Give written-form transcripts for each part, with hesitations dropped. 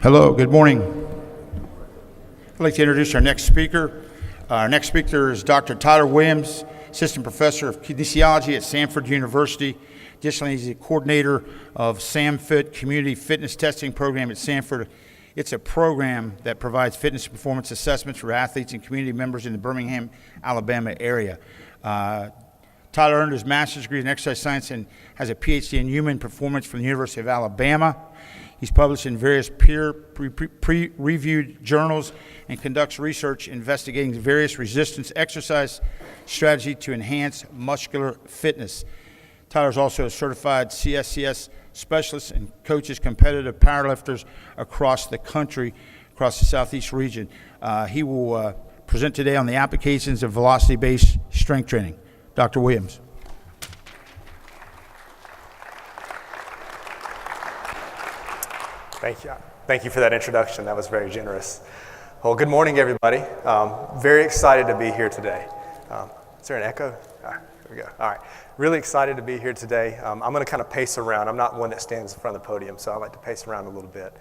Hello, good morning. I'd like to introduce our next speaker. Our next speaker is Dr. Tyler Williams, Assistant Professor of Kinesiology at Samford University. Additionally, he's the coordinator of SamFit Community Fitness Testing Program at Samford. It's a program that provides fitness and performance assessments for athletes and community members in the Birmingham, Alabama area. Tyler earned his master's degree in exercise science and has a PhD in human performance from the University of Alabama. He's published in various peer-reviewed journals and conducts research investigating various resistance exercise strategy to enhance muscular fitness. Tyler is also a certified CSCS specialist and coaches competitive powerlifters across the country, across the Southeast region. He will present today on the applications of velocity-based strength training. Dr. Williams. Thank you. Thank you for that introduction. That was very generous. Well, good morning, everybody. Very excited to be here today. Is there an echo? There we go. All right. Really excited to be here today. I'm going to kind of pace around. I'm not one that stands in front of the podium, so I like to pace around a little bit.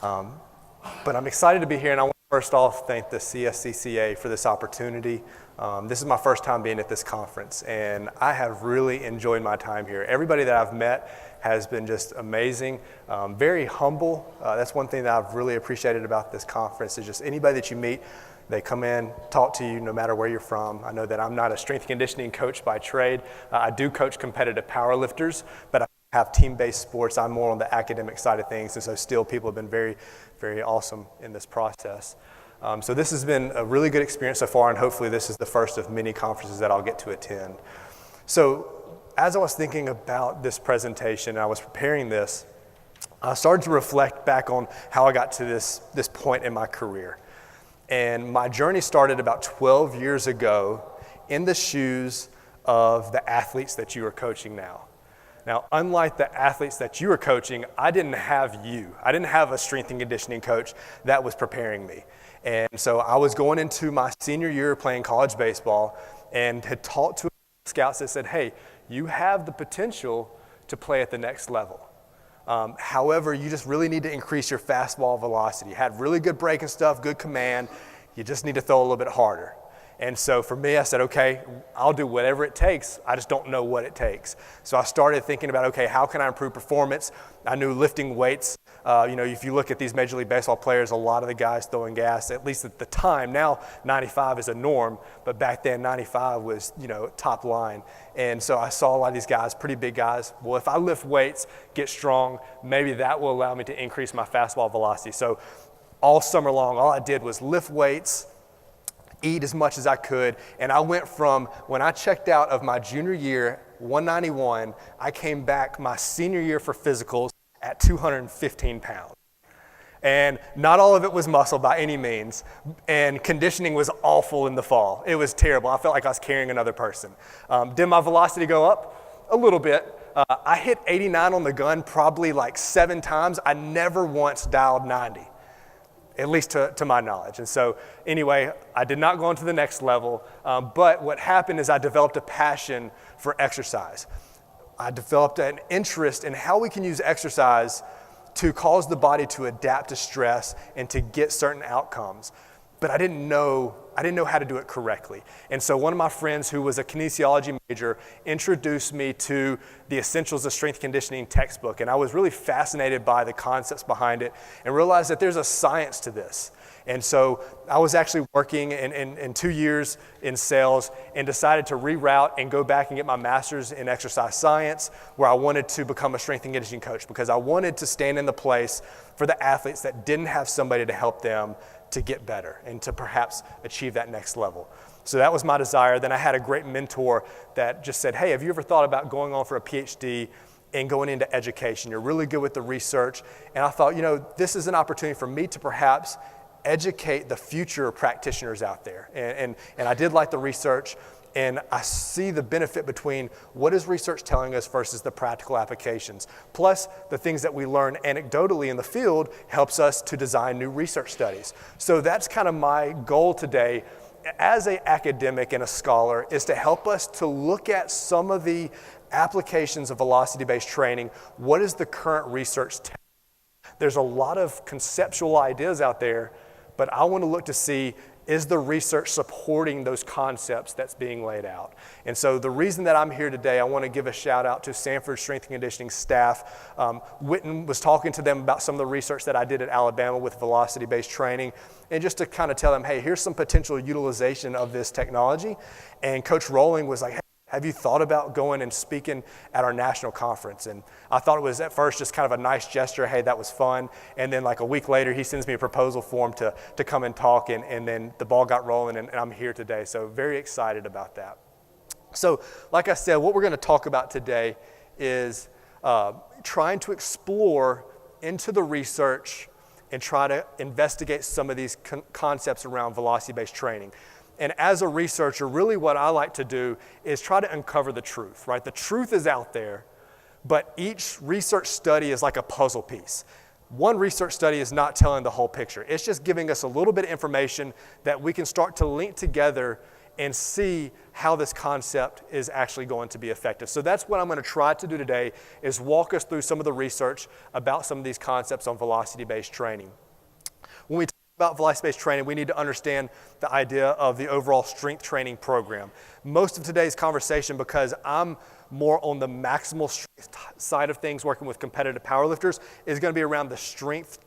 But I'm excited to be here, and I want to first off thank the CSCCA for this opportunity. This is my first time being at this conference, and I have really enjoyed my time here. Everybody that I've met has been just amazing, very humble. That's one thing that I've really appreciated about this conference is just anybody that you meet, they come in, talk to you no matter where you're from. I know that I'm not a strength and conditioning coach by trade. I do coach competitive powerlifters, but I have team-based sports. I'm more on the academic side of things, and so still people have been very, very awesome in this process. So this has been a really good experience so far, and hopefully this is the first of many conferences that I'll get to attend. So as I was thinking about this presentation, and I was preparing this, I started to reflect back on how I got to this point in my career. And my journey started about 12 years ago in the shoes of the athletes that you are coaching now. Now, unlike the athletes that you are coaching, I didn't have you. I didn't have a strength and conditioning coach that was preparing me. And so I was going into my senior year playing college baseball and had talked to scouts that said, hey, you have the potential to play at the next level. However, you just really need to increase your fastball velocity. You had really good breaking stuff, good command. You just need to throw a little bit harder. And so for me, I said, okay, I'll do whatever it takes. I just don't know what it takes. So I started thinking about, okay, how can I improve performance? I knew lifting weights. If you look at these Major League Baseball players, a lot of the guys throwing gas, at least at the time. Now, 95 is a norm, but back then, 95 was, top line. And so I saw a lot of these guys, pretty big guys. Well, if I lift weights, get strong, maybe that will allow me to increase my fastball velocity. So all summer long, all I did was lift weights, eat as much as I could, and I went from, when I checked out of my junior year, 191, I came back my senior year for physicals at 215 pounds. And not all of it was muscle by any means, and conditioning was awful in the fall. It was terrible. I felt like I was carrying another person. Did my velocity go up? A little bit. I hit 89 on the gun probably like 7 times. I never once dialed 90. At least to my knowledge. And so anyway, I did not go on to the next level, but what happened is I developed a passion for exercise. I developed an interest in how we can use exercise to cause the body to adapt to stress and to get certain outcomes. But I didn't know how to do it correctly. And so one of my friends who was a kinesiology major introduced me to the Essentials of Strength Conditioning textbook. And I was really fascinated by the concepts behind it and realized that there's a science to this. And so I was actually working in 2 years in sales and decided to reroute and go back and get my master's in exercise science, where I wanted to become a strength and conditioning coach because I wanted to stand in the place for the athletes that didn't have somebody to help them to get better and to perhaps achieve that next level. So that was my desire. Then I had a great mentor that just said, hey, have you ever thought about going on for a PhD and going into education? You're really good with the research. And I thought, this is an opportunity for me to perhaps educate the future practitioners out there. And I did like the research, and I see the benefit between what is research telling us versus the practical applications. Plus, the things that we learn anecdotally in the field helps us to design new research studies. So that's kind of my goal today as an academic and a scholar, is to help us to look at some of the applications of velocity-based training. What is the current research There's a lot of conceptual ideas out there, but I want to look to see, is the research supporting those concepts that's being laid out? And so the reason that I'm here today, I want to give a shout out to Sanford Strength and Conditioning staff. Witten was talking to them about some of the research that I did at Alabama with velocity-based training, and just to kind of tell them, hey, here's some potential utilization of this technology. And Coach Rowling was like, hey, have you thought about going and speaking at our national conference? And I thought it was at first just kind of a nice gesture. Hey, that was fun. And then like a week later, he sends me a proposal form to come and talk. And then the ball got rolling, and I'm here today. So very excited about that. So like I said, what we're going to talk about today is trying to explore into the research and try to investigate some of these concepts around velocity-based training. And as a researcher, really what I like to do is try to uncover the truth, right? The truth is out there, but each research study is like a puzzle piece. One research study is not telling the whole picture. It's just giving us a little bit of information that we can start to link together and see how this concept is actually going to be effective. So that's what I'm going to try to do today, is walk us through some of the research about some of these concepts on velocity-based training. When we talk about velocity-based training, we need to understand the idea of the overall strength training program. Most of today's conversation, because I'm more on the maximal strength side of things, working with competitive powerlifters, is going to be around the strength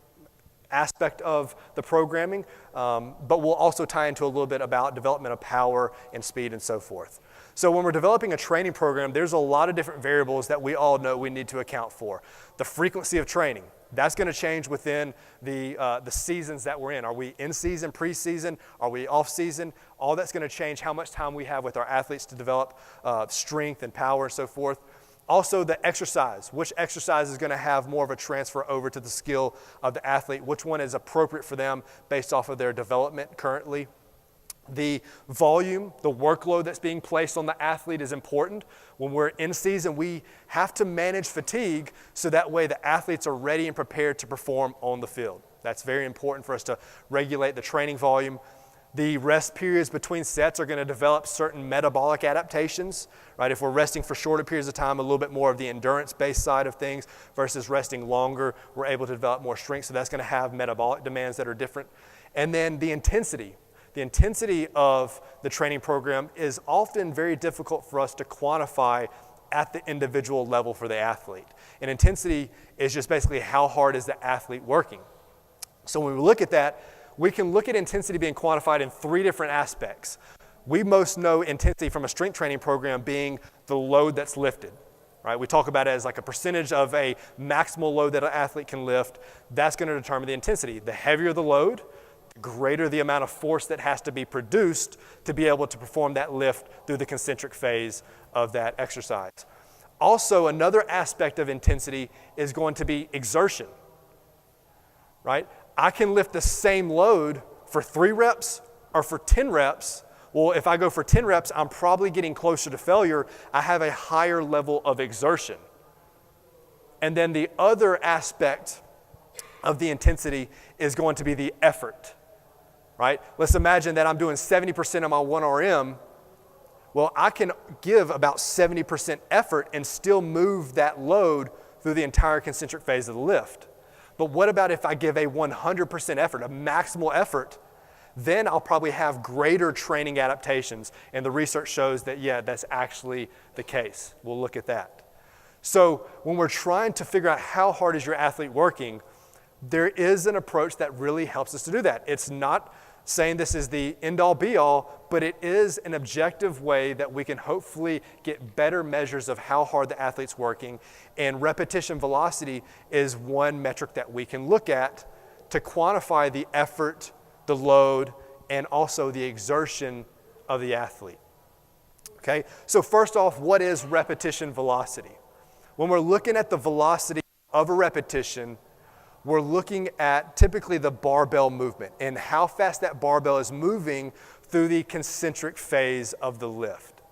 aspect of the programming, but we'll also tie into a little bit about development of power and speed and so forth. So when we're developing a training program, there's a lot of different variables that we all know we need to account for. The frequency of training, that's going to change within the seasons that we're in. Are we in season, preseason? Are we off season? All that's going to change how much time we have with our athletes to develop strength and power and so forth. Also the exercise, which exercise is going to have more of a transfer over to the skill of the athlete, which one is appropriate for them based off of their development currently. The volume, the workload that's being placed on the athlete is important. When we're in season, we have to manage fatigue so that way the athletes are ready and prepared to perform on the field. That's very important for us to regulate the training volume. The rest periods between sets are going to develop certain metabolic adaptations, right? If we're resting for shorter periods of time, a little bit more of the endurance-based side of things versus resting longer, we're able to develop more strength, so that's going to have metabolic demands that are different. And then the intensity. The intensity of the training program is often very difficult for us to quantify at the individual level for the athlete. And intensity is just basically how hard is the athlete working. So when we look at that, we can look at intensity being quantified in three different aspects. We most know intensity from a strength training program being the load that's lifted, right? We talk about it as like a percentage of a maximal load that an athlete can lift. That's going to determine the intensity. The heavier the load, the greater the amount of force that has to be produced to be able to perform that lift through the concentric phase of that exercise. Also, another aspect of intensity is going to be exertion, right? I can lift the same load for 3 reps or for 10 reps. Well, if I go for 10 reps, I'm probably getting closer to failure. I have a higher level of exertion. And then the other aspect of the intensity is going to be the effort, right? Let's imagine that I'm doing 70% of my 1RM. Well, I can give about 70% effort and still move that load through the entire concentric phase of the lift. But what about if I give a 100% effort, a maximal effort? Then I'll probably have greater training adaptations. And the research shows that, yeah, that's actually the case. We'll look at that. So when we're trying to figure out how hard is your athlete working, there is an approach that really helps us to do that. It's not saying this is the end-all be-all, but it is an objective way that we can hopefully get better measures of how hard the athlete's working. And repetition velocity is one metric that we can look at to quantify the effort, the load, and also the exertion of the athlete. Okay, so first off, what is repetition velocity? When we're looking at the velocity of a repetition, we're looking at typically the barbell movement and how fast that barbell is moving through the concentric phase of the lift.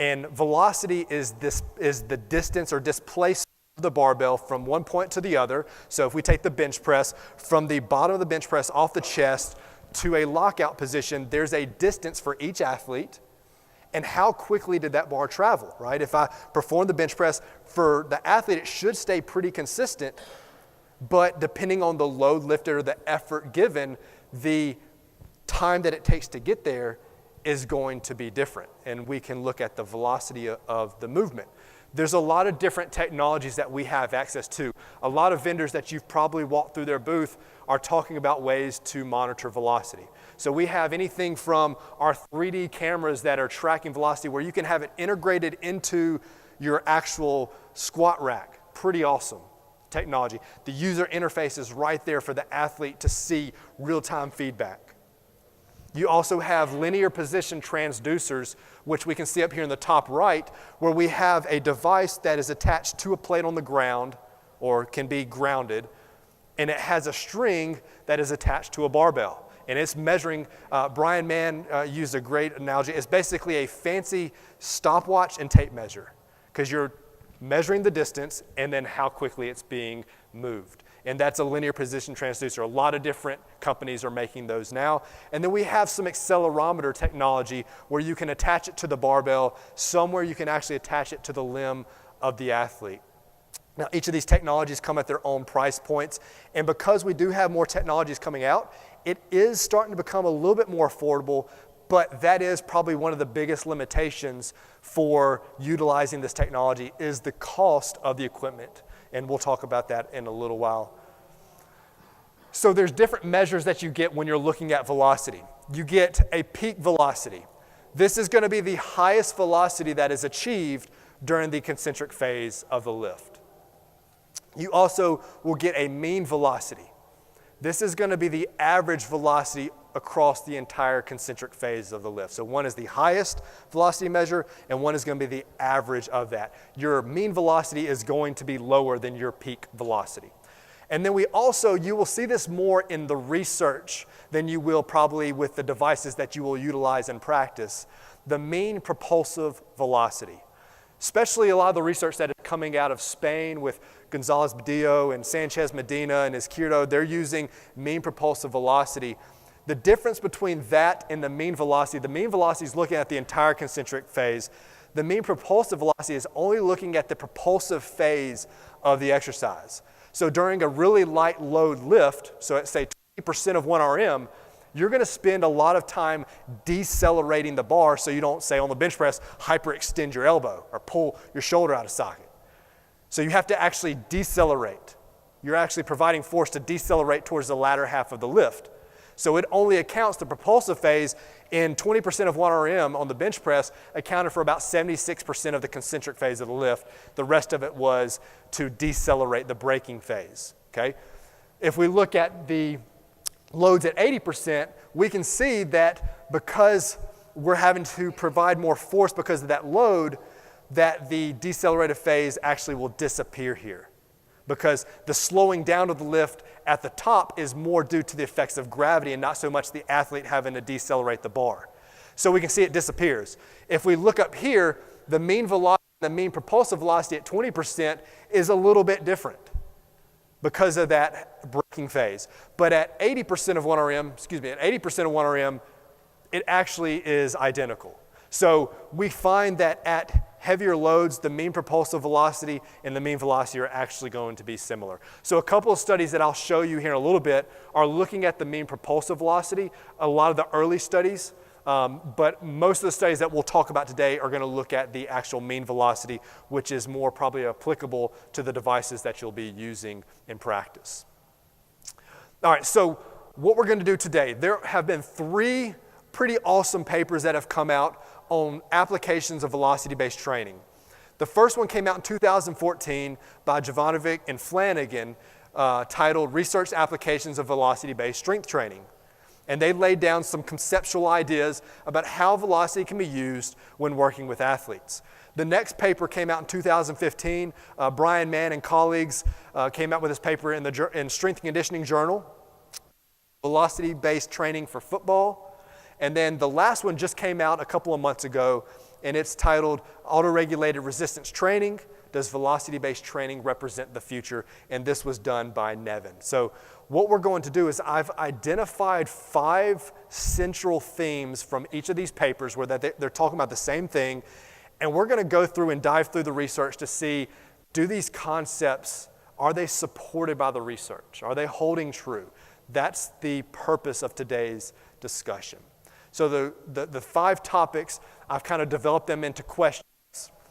And velocity is the distance or displacement of the barbell from one point to the other. So if we take the bench press, from the bottom of the bench press off the chest to a lockout position, there's a distance for each athlete. And how quickly did that bar travel, right? If I perform the bench press, for the athlete, it should stay pretty consistent. but depending on the load lifted or the effort given, the time that it takes to get there is going to be different. And we can look at the velocity of the movement. There's a lot of different technologies that we have access to. A lot of vendors that you've probably walked through their booth are talking about ways to monitor velocity. So we have anything from our 3D cameras that are tracking velocity where you can have it integrated into your actual squat rack. Pretty awesome technology. The user interface is right there for the athlete to see real-time feedback. You also have linear position transducers, which we can see up here in the top right, where we have a device that is attached to a plate on the ground or can be grounded, and it has a string that is attached to a barbell. And it's measuring, Brian Mann used a great analogy. It's basically a fancy stopwatch and tape measure, because you're measuring the distance and then how quickly it's being moved. And that's a linear position transducer. A lot of different companies are making those now. And then we have some accelerometer technology where you can attach it to the barbell. Somewhere you can actually attach it to the limb of the athlete. Now, each of these technologies come at their own price points. And because we do have more technologies coming out, it is starting to become a little bit more affordable, but that is probably one of the biggest limitations for utilizing this technology is the cost of the equipment. And we'll talk about that in a little while. So there's different measures that you get when you're looking at velocity. You get a peak velocity. This is going to be the highest velocity that is achieved during the concentric phase of the lift. You also will get a mean velocity. This is going to be the average velocity across the entire concentric phase of the lift. So one is the highest velocity measure, and one is going to be the average of that. Your mean velocity is going to be lower than your peak velocity. And then you will see this more in the research than you will probably with the devices that you will utilize in practice, the mean propulsive velocity. Especially a lot of the research that is coming out of Spain with Gonzalez Badillo and Sanchez Medina and Izquierdo, they're using mean propulsive velocity. The difference between that and the mean velocity is looking at the entire concentric phase. The mean propulsive velocity is only looking at the propulsive phase of the exercise. So during a really light load lift, so let's say 20% of 1 RM, you're going to spend a lot of time decelerating the bar so you don't, say on the bench press, hyperextend your elbow or pull your shoulder out of socket. So you have to actually decelerate. You're actually providing force to decelerate towards the latter half of the lift. So it only accounts the propulsive phase in 20% of 1 RM on the bench press accounted for about 76% of the concentric phase of the lift. The rest of it was to decelerate the braking phase, okay? If we look at the loads at 80%, we can see that because we're having to provide more force because of that load, that the decelerated phase actually will disappear here. Because the slowing down of the lift at the top is more due to the effects of gravity and not so much the athlete having to decelerate the bar. So we can see it disappears. If we look up here, the mean velocity, the mean propulsive velocity at 20% is a little bit different because of that braking phase. But at 80% of 1 RM, at 80% of 1 RM, it actually is identical. So we find that at heavier loads, the mean propulsive velocity and the mean velocity are actually going to be similar. So a couple of studies that I'll show you here in a little bit are looking at the mean propulsive velocity, a lot of the early studies, but most of the studies that we'll talk about today are going to look at the actual mean velocity, which is more probably applicable to the devices that you'll be using in practice. All right, so what we're going to do today, there have been 3 pretty awesome papers that have come out on applications of velocity-based training. The first one came out in 2014 by Jovanovic and Flanagan, titled Research Applications of Velocity-Based Strength Training. And they laid down some conceptual ideas about how velocity can be used when working with athletes. The next paper came out in 2015. Brian Mann and colleagues came out with this paper in Strength and Conditioning Journal, Velocity-Based Training for Football. And then the last one just came out a couple of months ago, and it's titled Autoregulated Resistance Training. Does velocity-based training represent the future? And this was done by Nevin. So what we're going to do is I've identified 5 central themes from each of these papers where they're talking about the same thing, and we're going to go through and dive through the research to see, do these concepts Are they supported by the research? Are they holding true? That's the purpose of today's discussion. So the 5 topics, I've kind of developed them into questions.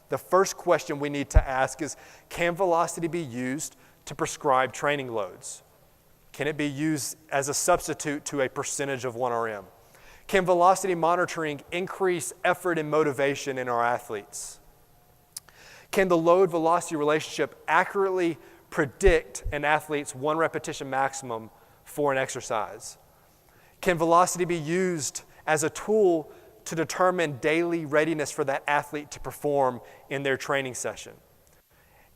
The first question we need to ask is, can velocity be used to prescribe training loads? Can it be used as a substitute to a percentage of 1RM? Can velocity monitoring increase effort and motivation in our athletes? Can the load-velocity relationship accurately predict an athlete's 1 repetition maximum for an exercise? Can velocity be used as a tool to determine daily readiness for that athlete to perform in their training session?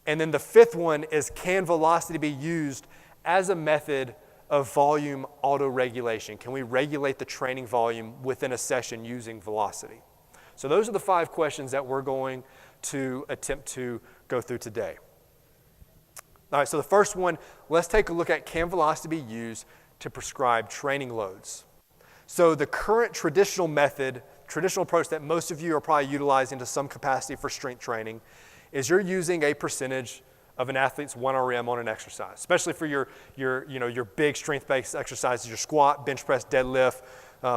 And then the 5th one is, can velocity be used as a method of volume auto-regulation? Can we regulate the training volume within a session using velocity? So those are the 5 questions that we're going to attempt to go through today. All right, so the first one, let's take a look at, can velocity be used to prescribe training loads? So the current traditional approach that most of you are probably utilizing to some capacity for strength training is you're using a percentage of an athlete's 1RM on an exercise, especially for your big strength-based exercises, your squat, bench press, deadlift,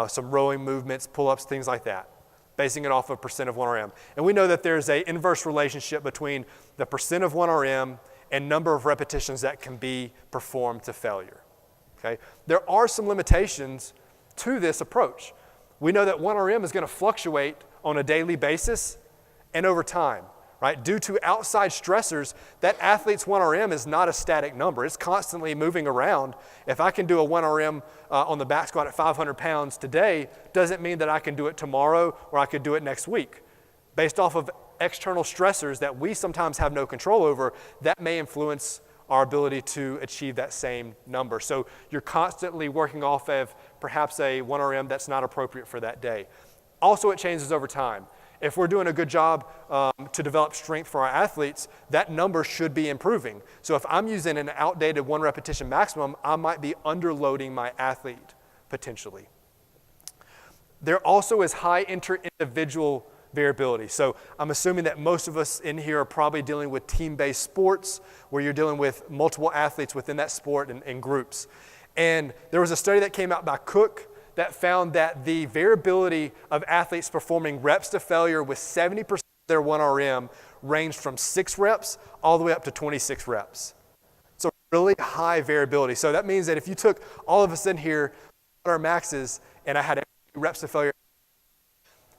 some rowing movements, pull-ups, things like that, basing it off of percent of 1RM. And we know that there's an inverse relationship between the percent of 1RM and number of repetitions that can be performed to failure. Okay? There are some limitations to this approach. We know that 1RM is going to fluctuate on a daily basis and over time. Right? Due to outside stressors, that athlete's 1RM is not a static number. It's constantly moving around. If I can do a 1RM on the back squat at 500 pounds today, doesn't mean that I can do it tomorrow or I could do it next week. Based off of external stressors that we sometimes have no control over, that may influence our ability to achieve that same number. So you're constantly working off of perhaps a 1RM that's not appropriate for that day. Also, it changes over time. If we're doing a good job to develop strength for our athletes, that number should be improving. So if I'm using an outdated 1 repetition maximum, I might be underloading my athlete potentially. There also is high inter-individual variability. So I'm assuming that most of us in here are probably dealing with team-based sports where you're dealing with multiple athletes within that sport in groups. And there was a study that came out by Cook that found that the variability of athletes performing reps to failure with 70% of their 1RM ranged from 6 reps all the way up to 26 reps. So really high variability. So that means that if you took all of us in here, our maxes, and I had reps to failure,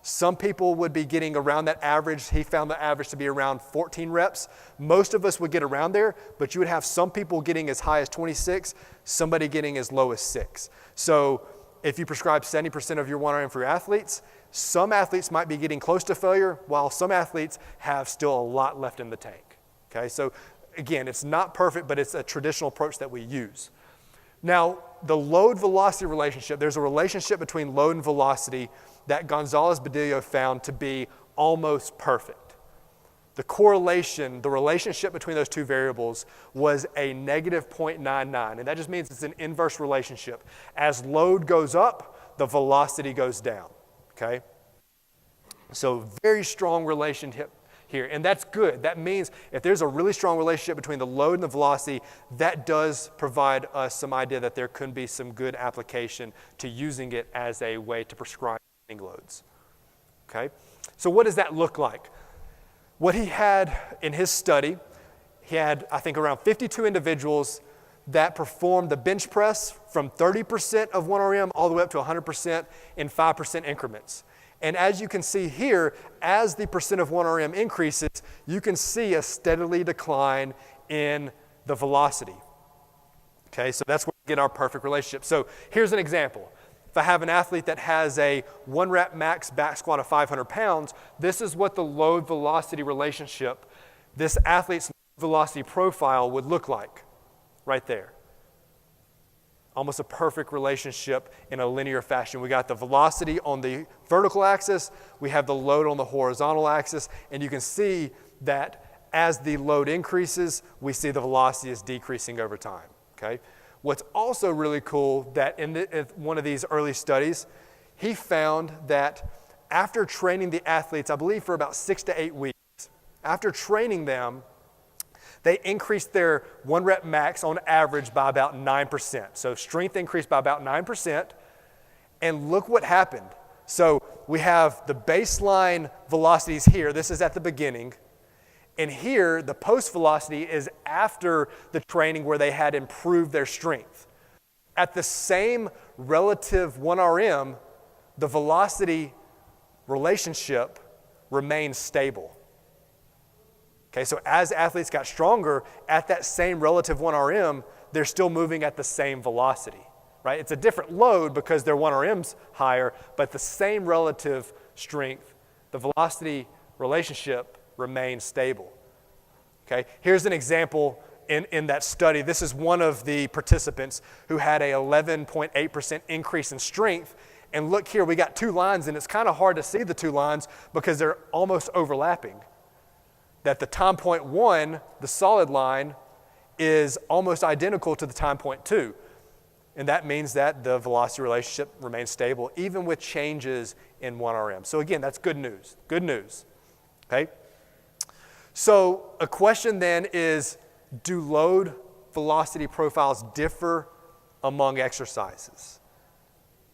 some people would be getting around that average. He found the average to be around 14 reps. Most of us would get around there, but you would have some people getting as high as 26, somebody getting as low as 6. So if you prescribe 70% of your 1RM for your athletes, some athletes might be getting close to failure, while some athletes have still a lot left in the tank. Okay, so again, it's not perfect, but it's a traditional approach that we use. Now, the load-velocity relationship, there's a relationship between load and velocity that Gonzalez-Badillo found to be almost perfect. The correlation, the relationship between those two variables was a negative 0.99, and that just means it's an inverse relationship. As load goes up, the velocity goes down, okay? So very strong relationship here, and that's good. That means if there's a really strong relationship between the load and the velocity, that does provide us some idea that there could be some good application to using it as a way to prescribe training loads, okay? So what does that look like? What he had in his study, he had, I think, around 52 individuals that performed the bench press from 30% of 1RM all the way up to 100% in 5% increments. And as you can see here, as the percent of 1RM increases, you can see a steadily decline in the velocity. Okay, so that's where we get our perfect relationship. So here's an example. If I have an athlete that has a 1 rep max back squat of 500 pounds, this is what the load velocity relationship, this athlete's velocity profile would look like right there. Almost a perfect relationship in a linear fashion. We got the velocity on the vertical axis, we have the load on the horizontal axis, and you can see that as the load increases, we see the velocity is decreasing over time, okay? What's also really cool that in one of these early studies, he found that after training the athletes, I believe for about 6 to 8 weeks, after training them, they increased their 1 rep max on average by about 9%. So strength increased by about 9%. And look what happened. So we have the baseline velocities here. This is at the beginning. And here, the post velocity is after the training where they had improved their strength. At the same relative 1 RM, the velocity relationship remains stable. Okay, so as athletes got stronger, at that same relative 1 RM, they're still moving at the same velocity, right? It's a different load because their 1 RM's higher, but the same relative strength, the velocity relationship remains stable. Okay, here's an example in that study. This is one of the participants who had a 11.8% increase in strength. And look here, we got 2 lines, and it's kind of hard to see the 2 lines because they're almost overlapping. That the time point 1, the solid line, is almost identical to the time point 2. And that means that the velocity relationship remains stable even with changes in 1 RM. So again, that's good news. Good news. Okay? So a question then is, do load velocity profiles differ among exercises?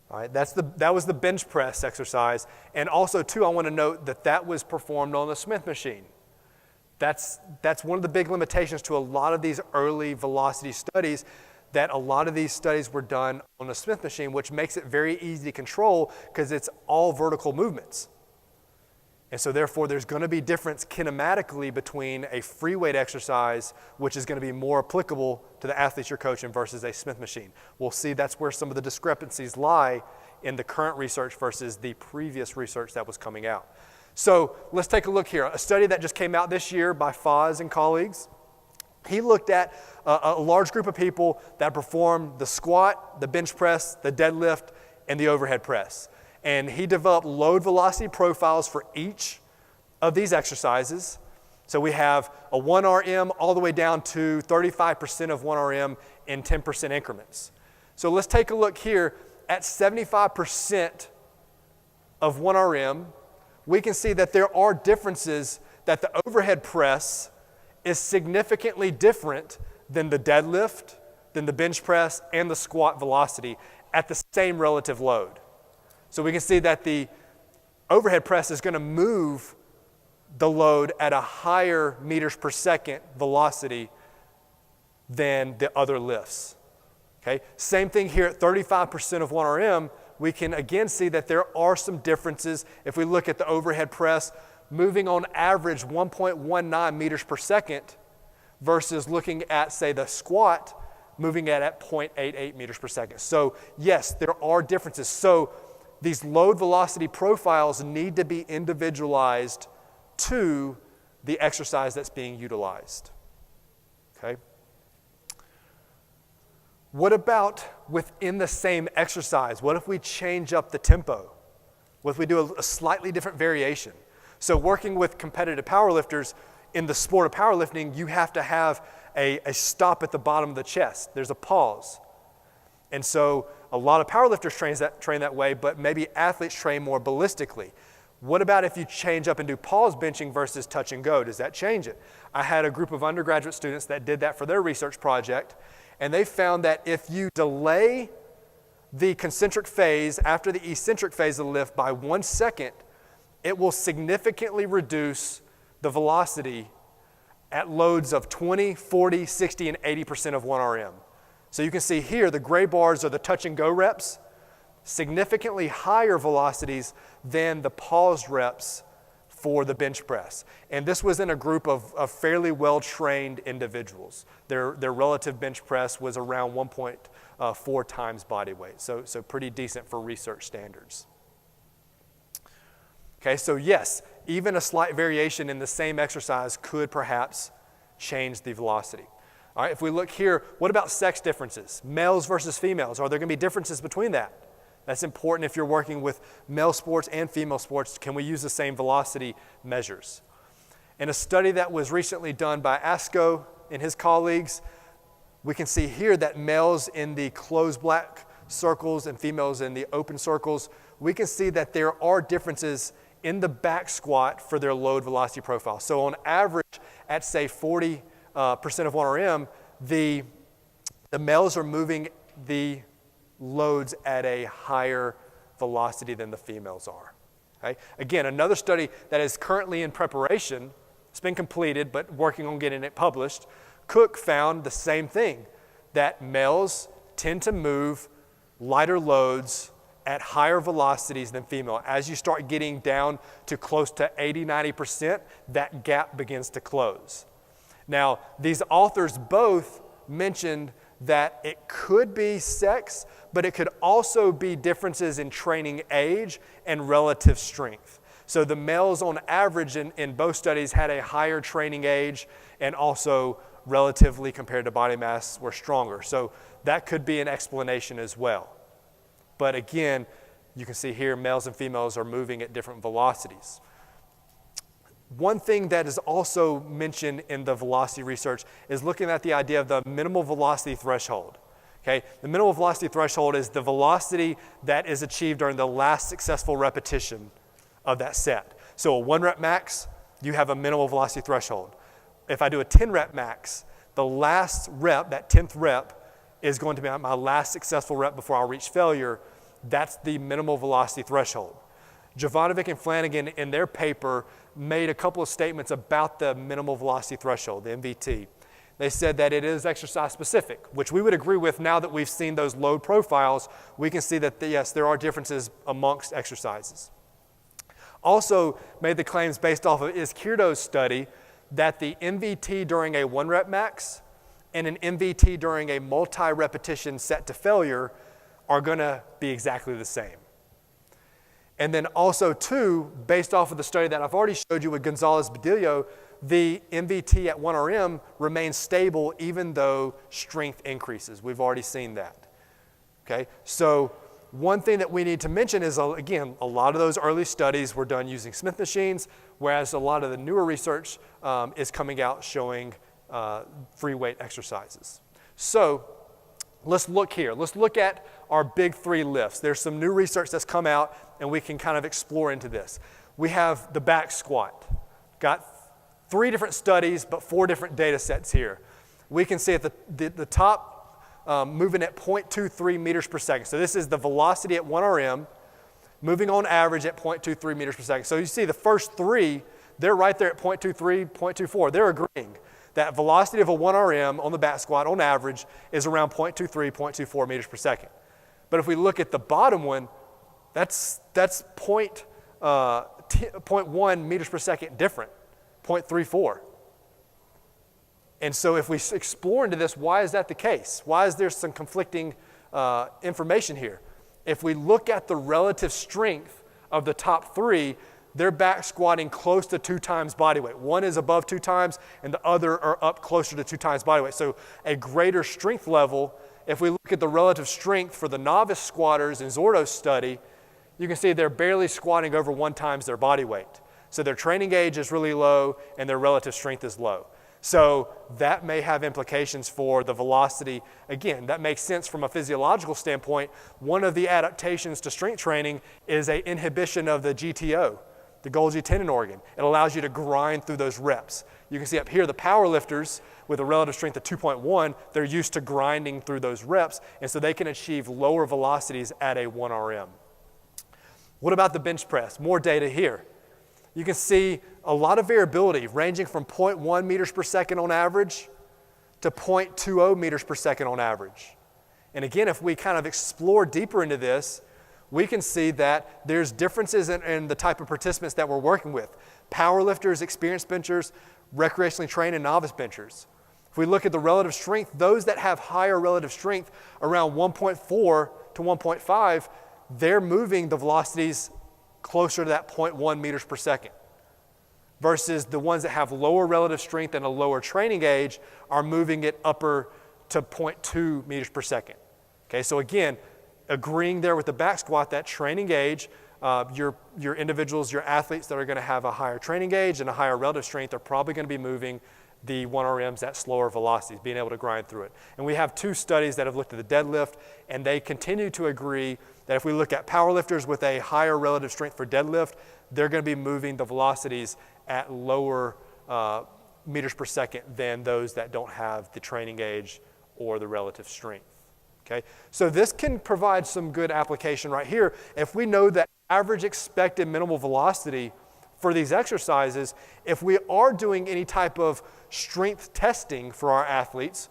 All right, that was the bench press exercise. And also, too, I want to note that was performed on the Smith machine. That's one of the big limitations to a lot of these early velocity studies, that a lot of these studies were done on the Smith machine, which makes it very easy to control because it's all vertical movements. And so therefore, there's going to be difference kinematically between a free weight exercise, which is going to be more applicable to the athletes you're coaching, versus a Smith machine. We'll see that's where some of the discrepancies lie in the current research versus the previous research that was coming out. So let's take a look here. A study that just came out this year by Foz and colleagues. He looked at a large group of people that performed the squat, the bench press, the deadlift, and the overhead press. And he developed load velocity profiles for each of these exercises. So we have a 1 RM all the way down to 35% of 1 RM in 10% increments. So let's take a look here at 75% of 1 RM. We can see that there are differences, that the overhead press is significantly different than the deadlift, than the bench press, and the squat velocity at the same relative load. So we can see that the overhead press is going to move the load at a higher meters per second velocity than the other lifts. Okay? Same thing here at 35% of 1 RM. We can again see that there are some differences. If we look at the overhead press, moving on average 1.19 meters per second versus looking at, say, the squat, moving at 0.88 meters per second. So yes, there are differences. So these load velocity profiles need to be individualized to the exercise that's being utilized. Okay? What about within the same exercise? What if we change up the tempo? What if we do a slightly different variation? So working with competitive powerlifters, in the sport of powerlifting, you have to have a stop at the bottom of the chest. There's a pause. And so a lot of powerlifters train that way, but maybe athletes train more ballistically. What about if you change up and do pause benching versus touch and go? Does that change it? I had a group of undergraduate students that did that for their research project, and they found that if you delay the concentric phase after the eccentric phase of the lift by 1 second, it will significantly reduce the velocity at loads of 20, 40, 60, and 80% of 1 RM. So you can see here the gray bars are the touch and go reps, significantly higher velocities than the paused reps for the bench press. And this was in a group of fairly well-trained individuals. Their relative bench press was around 1.4 times body weight, so pretty decent for research standards. Okay, so yes, even a slight variation in the same exercise could perhaps change the velocity. All right, if we look here, what about sex differences? Males versus females, are there going to be differences between that? That's important if you're working with male sports and female sports. Can we use the same velocity measures? In a study that was recently done by Asko and his colleagues, we can see here that males in the closed black circles and females in the open circles, we can see that there are differences in the back squat for their load velocity profile. So on average, at say 40 percent of 1RM, the males are moving the loads at a higher velocity than the females are. Okay? Again, another study that is currently in preparation, it's been completed, but working on getting it published. Cook found the same thing, that males tend to move lighter loads at higher velocities than female. As you start getting down to close to 80-90%, that gap begins to close. Now, these authors both mentioned that it could be sex, but it could also be differences in training age and relative strength. So the males on average in both studies had a higher training age, and also relatively compared to body mass were stronger. So that could be an explanation as well. But again, you can see here males and females are moving at different velocities. One thing that is also mentioned in the velocity research is looking at the idea of the minimal velocity threshold. Okay? The minimal velocity threshold is the velocity that is achieved during the last successful repetition of that set. So a 1 rep max, you have a minimal velocity threshold. If I do a 10 rep max, the last rep, that 10th rep, is going to be my last successful rep before I'll reach failure. That's the minimal velocity threshold. Jovanovic and Flanagan in their paper made a couple of statements about the minimal velocity threshold, the MVT. They said that it is exercise specific, which we would agree with now that we've seen those load profiles. We can see that, yes, there are differences amongst exercises. Also made the claims based off of Izquierdo's study that the MVT during a 1 rep max and an MVT during a multi-repetition set to failure are going to be exactly the same. And then also, too, based off of the study that I've already showed you with Gonzalez-Badillo, the MVT at 1RM remains stable even though strength increases. We've already seen that. Okay? So one thing that we need to mention is, again, a lot of those early studies were done using Smith machines, whereas a lot of the newer research is coming out showing free weight exercises. So let's look here. Let's look at our big 3 lifts. There's some new research that's come out, and we can kind of explore into this. We have the back squat. Got 3 different studies, but 4 different data sets here. We can see at the top, moving at 0.23 meters per second. So this is the velocity at 1 RM, moving on average at 0.23 meters per second. So you see the first 3, they're right there at 0.23, 0.24. They're agreeing that velocity of a 1 RM on the back squat on average is around 0.23, 0.24 meters per second. But if we look at the bottom one, that's 0.1 meters per second different, 0.34. And so if we explore into this, why is that the case? Why is there some conflicting information here? If we look at the relative strength of the top 3, they're back squatting close to 2 times body weight. One is above 2 times, and the other are up closer to 2 times body weight. So a greater strength level. If we look at the relative strength for the novice squatters in Zordo's study, you can see they're barely squatting over 1 times their body weight. So their training age is really low, and their relative strength is low. So that may have implications for the velocity. Again, that makes sense from a physiological standpoint. One of the adaptations to strength training is an inhibition of the GTO, the Golgi tendon organ. It allows you to grind through those reps. You can see up here the power lifters with a relative strength of 2.1, they're used to grinding through those reps, and so they can achieve lower velocities at a 1 RM. What about the bench press? More data here. You can see a lot of variability ranging from 0.1 meters per second on average to 0.20 meters per second on average. And again, if we kind of explore deeper into this, we can see that there's differences in the type of participants that we're working with. Power lifters, experienced benchers, recreationally trained and novice benchers. If we look at the relative strength, those that have higher relative strength, around 1.4 to 1.5, they're moving the velocities closer to that 0.1 meters per second. Versus the ones that have lower relative strength and a lower training age are moving it upper to 0.2 meters per second. Okay, so again, agreeing there with the back squat, that training age, your individuals, your athletes that are going to have a higher training age and a higher relative strength are probably going to be moving the 1 RMs at slower velocities, being able to grind through it. And we have 2 studies that have looked at the deadlift, and they continue to agree that if we look at power lifters with a higher relative strength for deadlift, they're going to be moving the velocities at lower meters per second than those that don't have the training age or the relative strength. Okay, so this can provide some good application right here. If we know that average expected minimal velocity for these exercises, if we are doing any type of strength testing for our athletes,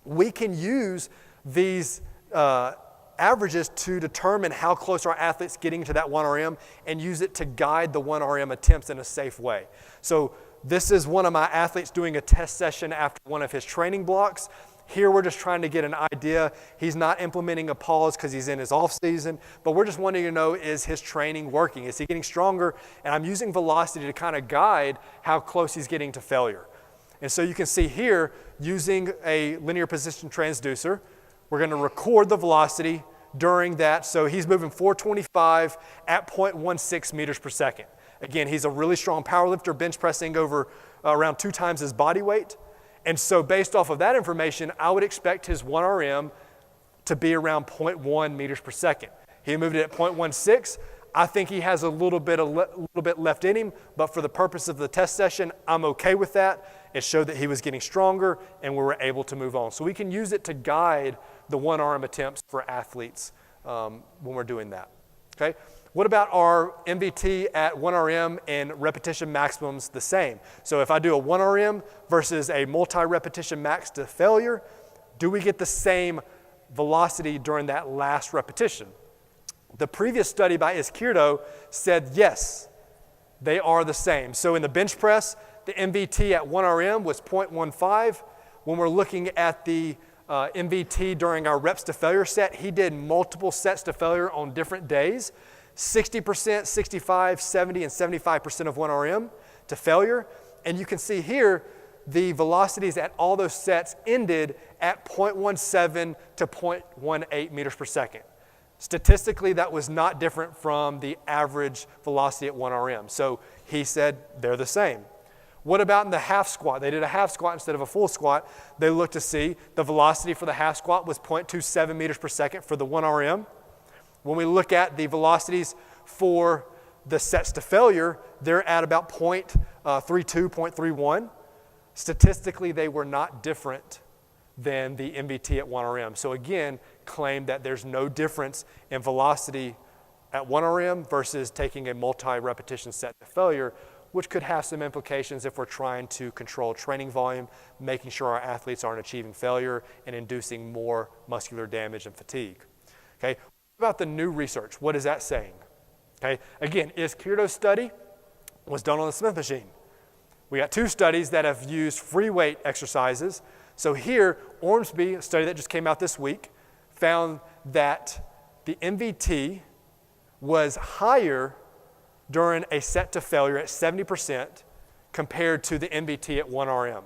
we can use these averages to determine how close our athletes getting to that 1 RM and use it to guide the 1 RM attempts in a safe way. So this is one of my athletes doing a test session after one of his training blocks. Here we're just trying to get an idea. He's not implementing a pause because he's in his off season, but we're just wanting to know, is his training working? Is he getting stronger? And I'm using velocity to kind of guide how close he's getting to failure. And so you can see here, using a linear position transducer, we're going to record the velocity during that. So he's moving 425 at 0.16 meters per second. Again, he's a really strong powerlifter, bench pressing over around 2 times his body weight. And so based off of that information, I would expect his 1 RM to be around 0.1 meters per second. He moved it at 0.16. I think he has a little bit left in him, but for the purpose of the test session, I'm okay with that. It showed that he was getting stronger, and we were able to move on. So we can use it to guide the 1 RM attempts for athletes when we're doing that. Okay. What about our MVT at 1 RM and repetition maximums the same? So if I do a 1 RM versus a multi-repetition max to failure, do we get the same velocity during that last repetition? The previous study by Izquierdo said yes, they are the same. So in the bench press, the MVT at 1 RM was 0.15. When we're looking at the MVT during our reps to failure set, he did multiple sets to failure on different days. 60%, 65, 70, and 75% of 1 RM to failure. And you can see here, the velocities at all those sets ended at 0.17 to 0.18 meters per second. Statistically, that was not different from the average velocity at 1 RM. So he said they're the same. What about in the half squat? They did a half squat instead of a full squat. They looked to see the velocity for the half squat was 0.27 meters per second for the 1 RM. When we look at the velocities for the sets to failure, they're at about 0.32, 0.31. Statistically, they were not different than the MVT at 1 RM. So again, claim that there's no difference in velocity at 1 RM versus taking a multi-repetition set to failure, which could have some implications if we're trying to control training volume, making sure our athletes aren't achieving failure and inducing more muscular damage and fatigue. Okay. What about the new research? What is that saying? Okay. Again, Izquierdo's study was done on the Smith machine. We got 2 studies that have used free weight exercises. So here, Ormsby, a study that just came out this week, found that the MVT was higher during a set to failure at 70% compared to the MVT at 1 RM.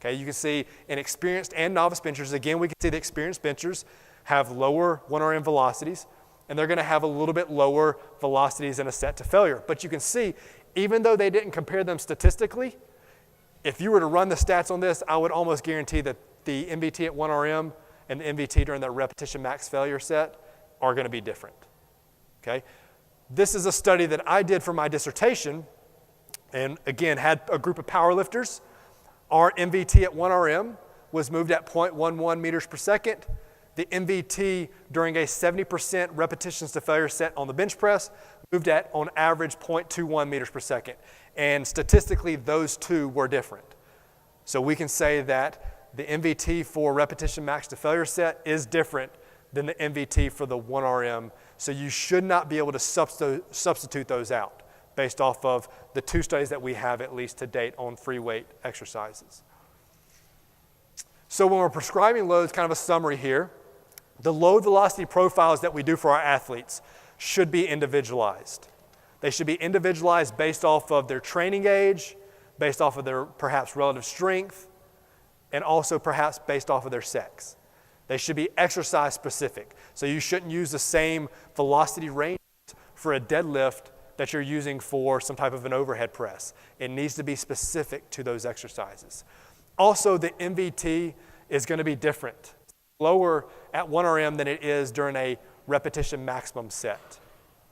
Okay, you can see in experienced and novice benchers, again, we can see the experienced benchers have lower 1 RM velocities, and they're going to have a little bit lower velocities in a set to failure. But you can see, even though they didn't compare them statistically, if you were to run the stats on this, I would almost guarantee that the MVT at 1 RM and the MVT during that repetition max failure set are going to be different. Okay? This is a study that I did for my dissertation, and again, had a group of powerlifters. Our MVT at 1 RM was moved at 0.11 meters per second. The MVT during a 70% repetitions to failure set on the bench press moved at, on average, 0.21 meters per second. And statistically, those 2 were different. So we can say that the MVT for repetition max to failure set is different than the MVT for the 1 RM. So you should not be able to substitute those out based off of the 2 studies that we have at least to date on free weight exercises. So when we're prescribing loads, kind of a summary here, the load velocity profiles that we do for our athletes should be individualized. They should be individualized based off of their training age, based off of their perhaps relative strength, and also perhaps based off of their sex. They should be exercise specific. So you shouldn't use the same velocity range for a deadlift that you're using for some type of an overhead press. It needs to be specific to those exercises. Also, the MVT is going to be different, lower at 1 RM than it is during a repetition maximum set.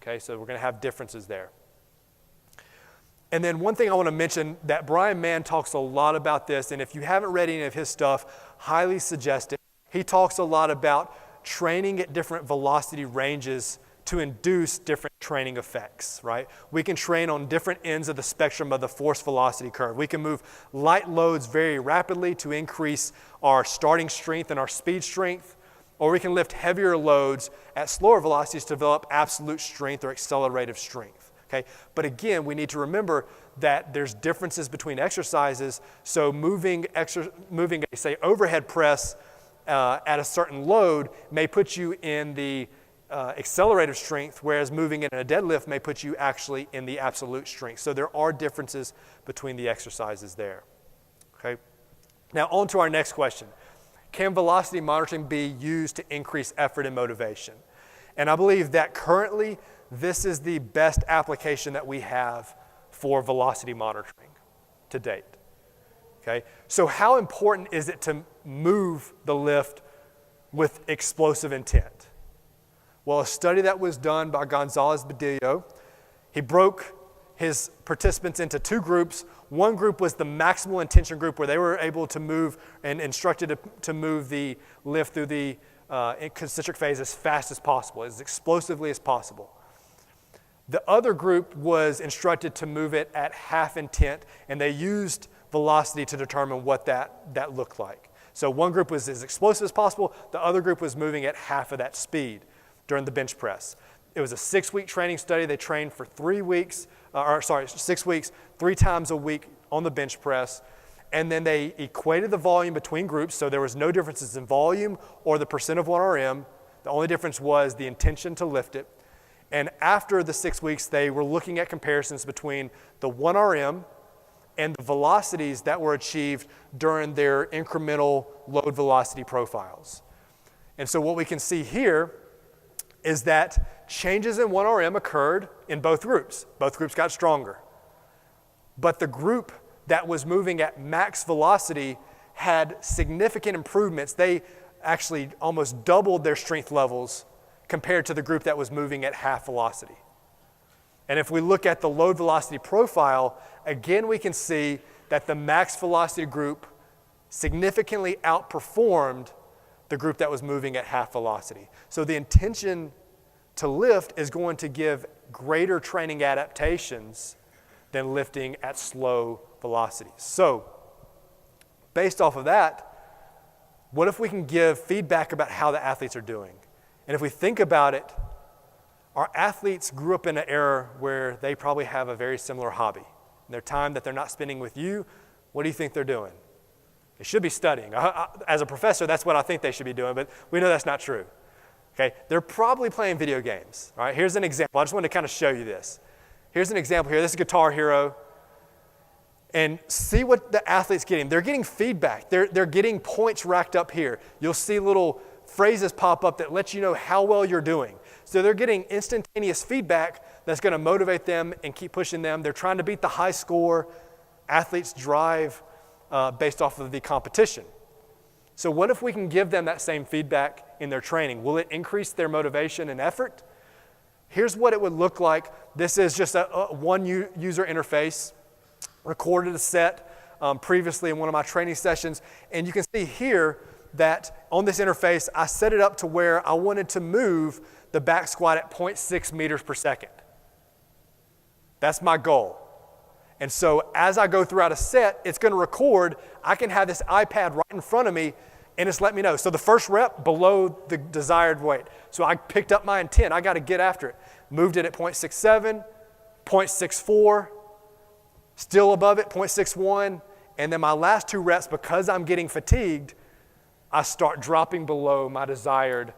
Okay, so we're going to have differences there. And then one thing I want to mention that Brian Mann talks a lot about this, and if you haven't read any of his stuff, highly suggest it. He talks a lot about training at different velocity ranges to induce different training effects, right? We can train on different ends of the spectrum of the force velocity curve. We can move light loads very rapidly to increase our starting strength and our speed strength, or we can lift heavier loads at slower velocities to develop absolute strength or accelerative strength. Okay? But again, we need to remember that there's differences between exercises. So moving say, overhead press at a certain load may put you in the accelerative strength, whereas moving in a deadlift may put you actually in the absolute strength. So there are differences between the exercises there. Okay? Now on to our next question. Can velocity monitoring be used to increase effort and motivation? And I believe that currently this is the best application that we have for velocity monitoring to date. Okay? So how important is it to move the lift with explosive intent? Well, a study that was done by Gonzalez Badillo, he broke his participants into two groups. One group was the maximal intention group, where they were able to move and instructed to move the lift through the concentric phase as fast as possible, as explosively as possible. The other group was instructed to move it at half intent, and they used velocity to determine what that looked like. So one group was as explosive as possible. The other group was moving at half of that speed during the bench press. It was a 6-week training study. They trained for 6 weeks, 3 times a week on the bench press. And then they equated the volume between groups, so there was no differences in volume or the percent of 1RM. The only difference was the intention to lift it. And after the 6 weeks, they were looking at comparisons between the 1RM and the velocities that were achieved during their incremental load velocity profiles. And so what we can see here is that changes in 1RM occurred in both groups. Both groups got stronger. But the group that was moving at max velocity had significant improvements. They actually almost doubled their strength levels compared to the group that was moving at half velocity. And if we look at the load velocity profile, again we can see that the max velocity group significantly outperformed the group that was moving at half velocity. So the intention to lift is going to give greater training adaptations than lifting at slow velocities. So based off of that, what if we can give feedback about how the athletes are doing? And if we think about it, our athletes grew up in an era where they probably have a very similar hobby. In their time that they're not spending with you, what do you think they're doing? They should be studying. As a professor, that's what I think they should be doing, but we know that's not true. Okay? They're probably playing video games. All right? Here's an example. I just wanted to kind of show you this. Here's an example here. This is Guitar Hero. And see what the athlete's getting. They're getting feedback. They're getting points racked up here. You'll see little phrases pop up that let you know how well you're doing. So they're getting instantaneous feedback that's going to motivate them and keep pushing them. They're trying to beat the high score. Athletes drive based off of the competition. So what if we can give them that same feedback in their training? Will it increase their motivation and effort? Here's what it would look like. This is just a one user interface. Recorded a set previously in one of my training sessions. And you can see here that on this interface, I set it up to where I wanted to move the back squat at 0.6 meters per second. That's my goal. And so as I go throughout a set, it's going to record. I can have this iPad right in front of me, and it's let me know. So the first rep, below the desired weight. So I picked up my intent. I got to get after it. Moved it at 0.67, 0.64, still above it, 0.61. And then my last 2 reps, because I'm getting fatigued, I start dropping below my desired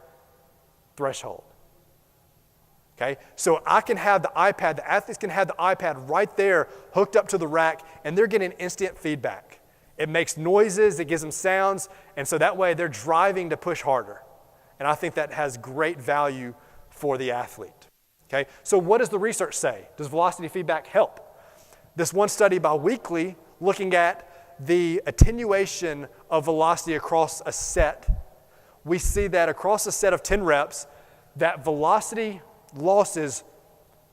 threshold. Okay? So I can have the iPad, the athletes can have the iPad right there hooked up to the rack, and they're getting instant feedback. It makes noises, it gives them sounds, and so that way they're driving to push harder. And I think that has great value for the athlete. Okay? So what does the research say? Does velocity feedback help? This one study by Weekly looking at the attenuation of velocity across a set, we see that across a set of 10 reps, that velocity losses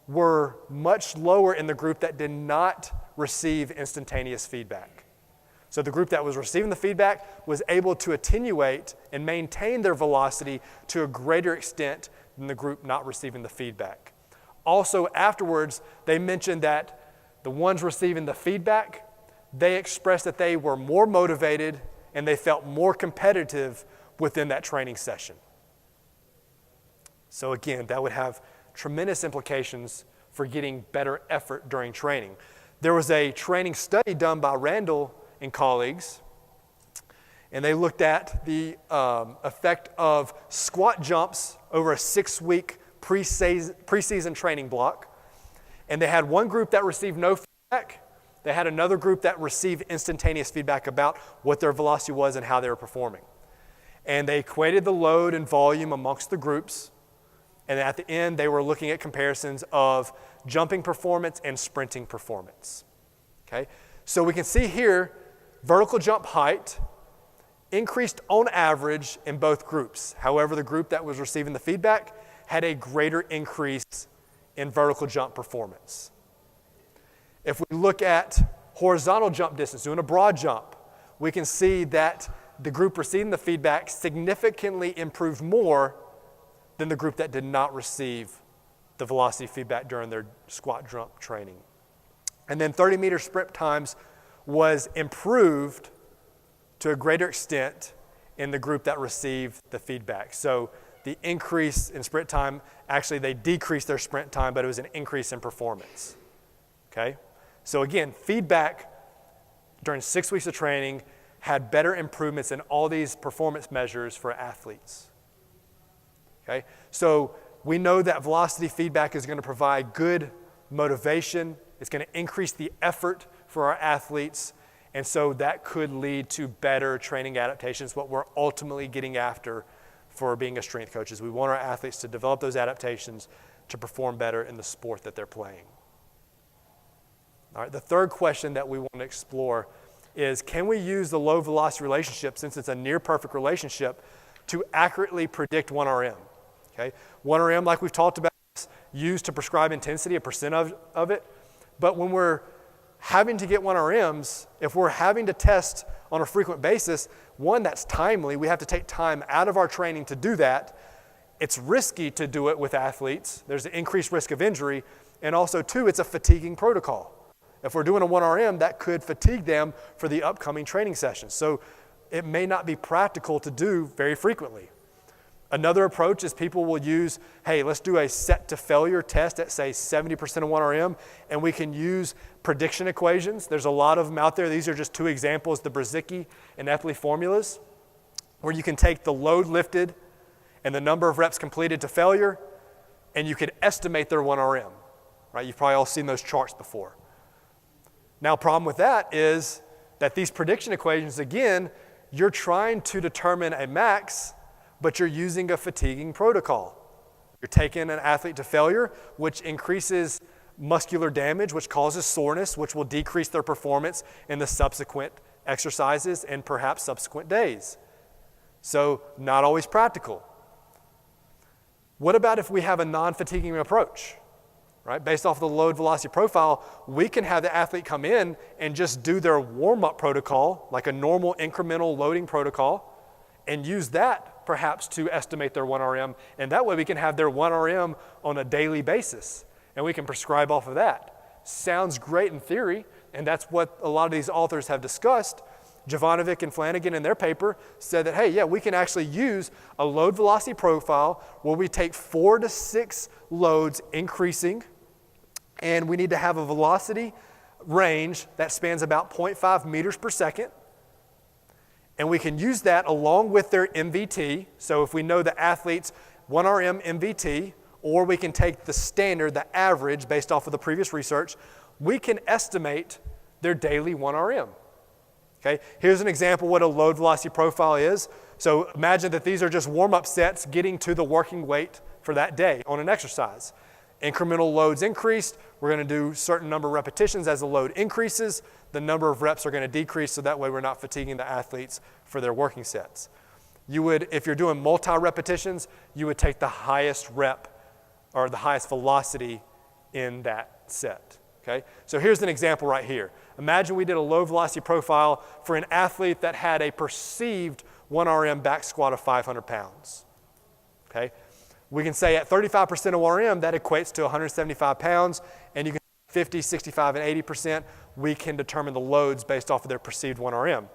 were much lower in the group that did not receive instantaneous feedback. So the group that was receiving the feedback was able to attenuate and maintain their velocity to a greater extent than the group not receiving the feedback. Also, afterwards, they mentioned that the ones receiving the feedback, they expressed that they were more motivated and they felt more competitive within that training session. So again, that would have tremendous implications for getting better effort during training. There was a training study done by Randall and colleagues, and they looked at the effect of squat jumps over a 6-week preseason training block. And they had one group that received no feedback. They had another group that received instantaneous feedback about what their velocity was and how they were performing. And they equated the load and volume amongst the groups. And at the end, they were looking at comparisons of jumping performance and sprinting performance. Okay? So we can see here, vertical jump height increased on average in both groups. However, the group that was receiving the feedback had a greater increase in vertical jump performance. If we look at horizontal jump distance, doing a broad jump, we can see that the group receiving the feedback significantly improved more than the group that did not receive the velocity feedback during their squat jump training. And then 30-meter sprint times was improved to a greater extent in the group that received the feedback. So the increase in sprint time, actually they decreased their sprint time, but it was an increase in performance. Okay? So again, feedback during 6 weeks of training had better improvements in all these performance measures for athletes. Okay? So we know that velocity feedback is going to provide good motivation. It's going to increase the effort for our athletes. And so that could lead to better training adaptations, what we're ultimately getting after for being a strength coach is we want our athletes to develop those adaptations to perform better in the sport that they're playing. All right, the third question that we want to explore is, can we use the low velocity relationship, since it's a near perfect relationship, to accurately predict 1RM? Okay, 1RM, like we've talked about, is used to prescribe intensity, a percent of it. But when we're having to get 1RMs, if we're having to test on a frequent basis, one, that's timely. We have to take time out of our training to do that. It's risky to do it with athletes. There's an increased risk of injury. And also, two, it's a fatiguing protocol. If we're doing a 1RM, that could fatigue them for the upcoming training sessions. So it may not be practical to do very frequently. Another approach is people will use, hey, let's do a set to failure test at, say, 70% of 1RM, and we can use prediction equations. There's a lot of them out there. These are just two examples, the Brzezicki and Epley formulas, where you can take the load lifted and the number of reps completed to failure, and you could estimate their 1RM. Right? You've probably all seen those charts before. Now, problem with that is that these prediction equations, again, you're trying to determine a max, but you're using a fatiguing protocol. You're taking an athlete to failure, which increases muscular damage, which causes soreness, which will decrease their performance in the subsequent exercises and perhaps subsequent days. So not always practical. What about if we have a non-fatiguing approach? Right? Based off the load velocity profile, we can have the athlete come in and just do their warm-up protocol, like a normal incremental loading protocol, and use that perhaps to estimate their 1RM. And that way we can have their 1RM on a daily basis, and we can prescribe off of that. Sounds great in theory, and that's what a lot of these authors have discussed. Jovanovic and Flanagan in their paper said that, hey, yeah, we can actually use a load velocity profile where we take 4 to 6 loads increasing, and we need to have a velocity range that spans about 0.5 meters per second. And we can use that along with their MVT. So if we know the athlete's 1RM MVT, or we can take the standard, the average, based off of the previous research, we can estimate their daily 1RM. Okay, here's an example what a load velocity profile is. So imagine that these are just warm-up sets getting to the working weight for that day on an exercise. Incremental loads increased. We're going to do a certain number of repetitions. As the load increases, the number of reps are going to decrease, so that way we're not fatiguing the athletes for their working sets. You would, if you're doing multi-repetitions, you would take the highest rep or the highest velocity in that set. Okay? So here's an example right here. Imagine we did a low velocity profile for an athlete that had a perceived 1RM back squat of 500 pounds. Okay? We can say at 35% of 1RM, that equates to 175 pounds, and you can 50, 65, and 80%, we can determine the loads based off of their perceived 1RM.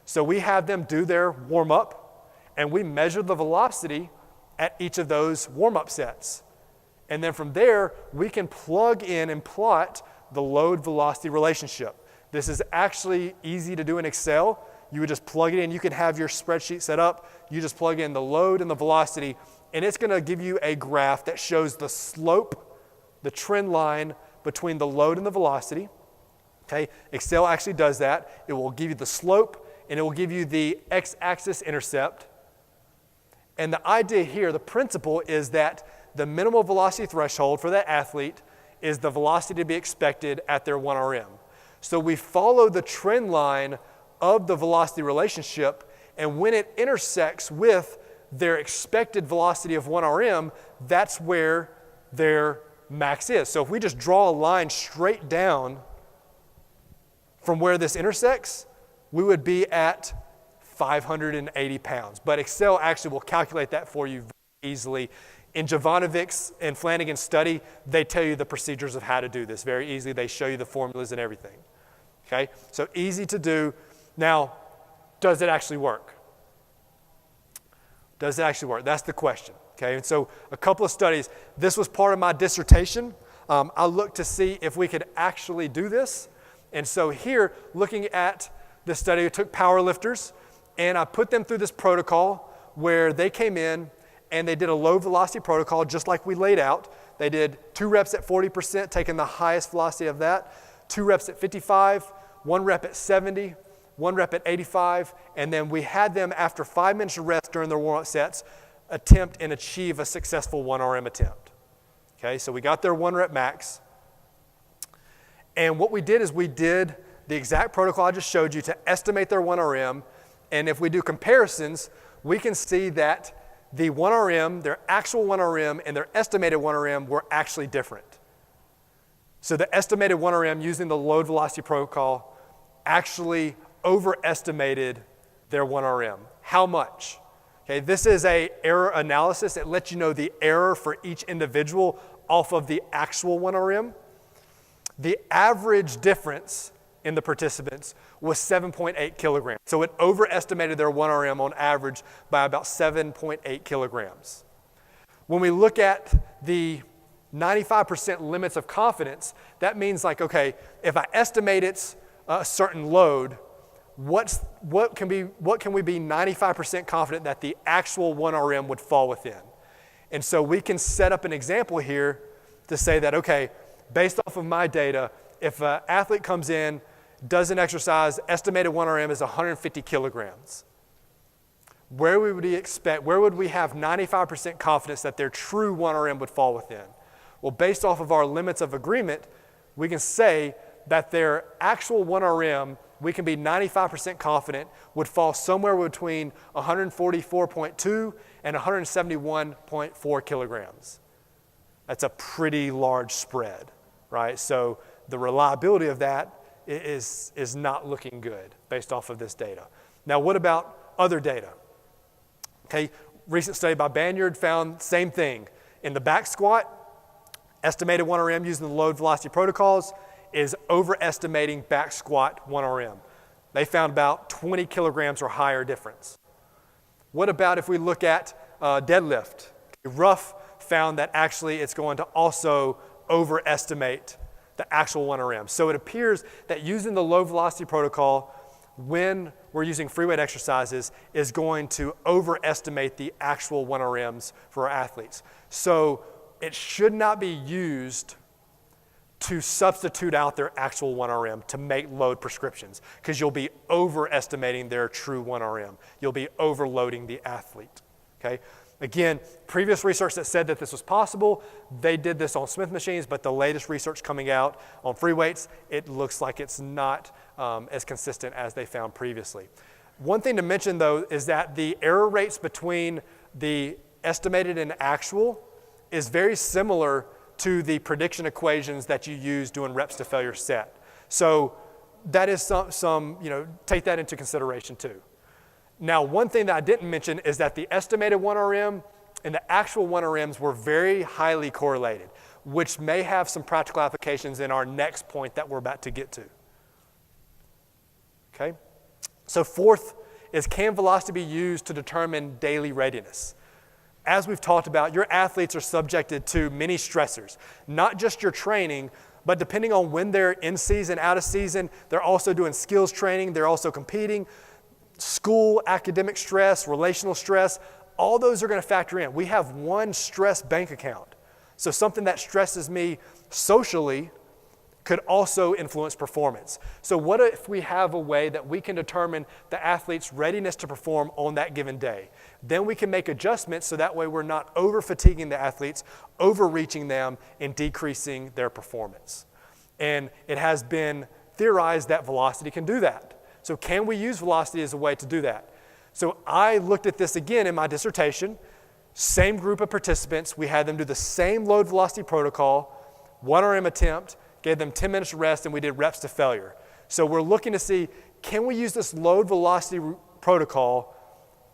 So we have them do their warm-up, and we measure the velocity at each of those warm-up sets. And then from there, we can plug in and plot the load-velocity relationship. This is actually easy to do in Excel. You would just plug it in. You can have your spreadsheet set up. You just plug in the load and the velocity, and it's going to give you a graph that shows the slope, the trend line between the load and the velocity. Okay, Excel actually does that. It will give you the slope, and it will give you the x-axis intercept. And the idea here, the principle, is that the minimal velocity threshold for that athlete is the velocity to be expected at their 1RM. So we follow the trend line of the velocity relationship, and when it intersects with their expected velocity of 1RM, that's where their max is. So if we just draw a line straight down from where this intersects, we would be at 580 pounds. But Excel actually will calculate that for you very easily. In Jovanovic's and Flanagan's study, they tell you the procedures of how to do this very easily. They show you the formulas and everything. Okay? So easy to do. Now, does it actually work? Does it actually work? That's the question. Okay? And so a couple of studies. This was part of my dissertation. I looked to see if we could actually do this. And so here, looking at the study, I took power lifters, and I put them through this protocol where they came in and they did a low velocity protocol just like we laid out. They did 2 reps at 40%, taking the highest velocity of that, 2 reps at 55, 1 rep at 70, 1 rep at 85, and then we had them, after 5 minutes of rest during their warm-up sets, attempt and achieve a successful 1RM attempt. Okay, so we got their 1 rep max. And what we did is we did the exact protocol I just showed you to estimate their 1RM, and if we do comparisons, we can see that the 1RM, their actual 1RM, and their estimated 1RM were actually different. So the estimated 1RM using the load velocity protocol actually overestimated their 1RM. How much? Okay, this is an error analysis. It lets you know the error for each individual off of the actual 1RM. The average difference in the participants was 7.8 kilograms. So it overestimated their 1RM on average by about 7.8 kilograms. When we look at the 95% limits of confidence, that means like, okay, if I estimate it's a certain load, what can we be 95% confident that the actual 1RM would fall within? And so we can set up an example here to say that, okay, based off of my data, if an athlete comes in, does an exercise, estimated 1RM is 150 kilograms. Where would we have 95% confidence that their true 1RM would fall within? Well, based off of our limits of agreement, we can say that their actual 1RM, we can be 95% confident, would fall somewhere between 144.2 and 171.4 kilograms. That's a pretty large spread, right? So the reliability of that is not looking good based off of this data. Now, what about other data? Okay, recent study by Banyard found same thing. In the back squat, estimated 1RM using the load velocity protocols is overestimating back squat 1RM. They found about 20 kilograms or higher difference. What about if we look at deadlift? Ruff found that actually it's going to also overestimate the actual 1RM. So it appears that using the low velocity protocol when we're using free weight exercises is going to overestimate the actual 1RMs for our athletes. So it should not be used to substitute out their actual 1RM to make load prescriptions, because you'll be overestimating their true 1RM. You'll be overloading the athlete. Okay? Again, previous research that said that this was possible, they did this on Smith machines, but the latest research coming out on free weights, it looks like it's not as consistent as they found previously. One thing to mention, though, is that the error rates between the estimated and actual is very similar to the prediction equations that you use doing reps to failure set. So that is take that into consideration too. Now, one thing that I didn't mention is that the estimated 1RM and the actual 1RMs were very highly correlated, which may have some practical applications in our next point that we're about to get to. Okay? So fourth is, can velocity be used to determine daily readiness? As we've talked about, your athletes are subjected to many stressors, not just your training, but depending on when they're in season, out of season, they're also doing skills training, they're also competing, school, academic stress, relational stress, all those are going to factor in. We have one stress bank account. So something that stresses me socially could also influence performance. So what if we have a way that we can determine the athlete's readiness to perform on that given day? Then we can make adjustments so that way we're not over-fatiguing the athletes, overreaching them, and decreasing their performance. And it has been theorized that velocity can do that. So can we use velocity as a way to do that? So I looked at this again in my dissertation. Same group of participants. We had them do the same load velocity protocol, 1RM attempt, gave them 10 minutes of rest, and we did reps to failure. So we're looking to see, can we use this load velocity protocol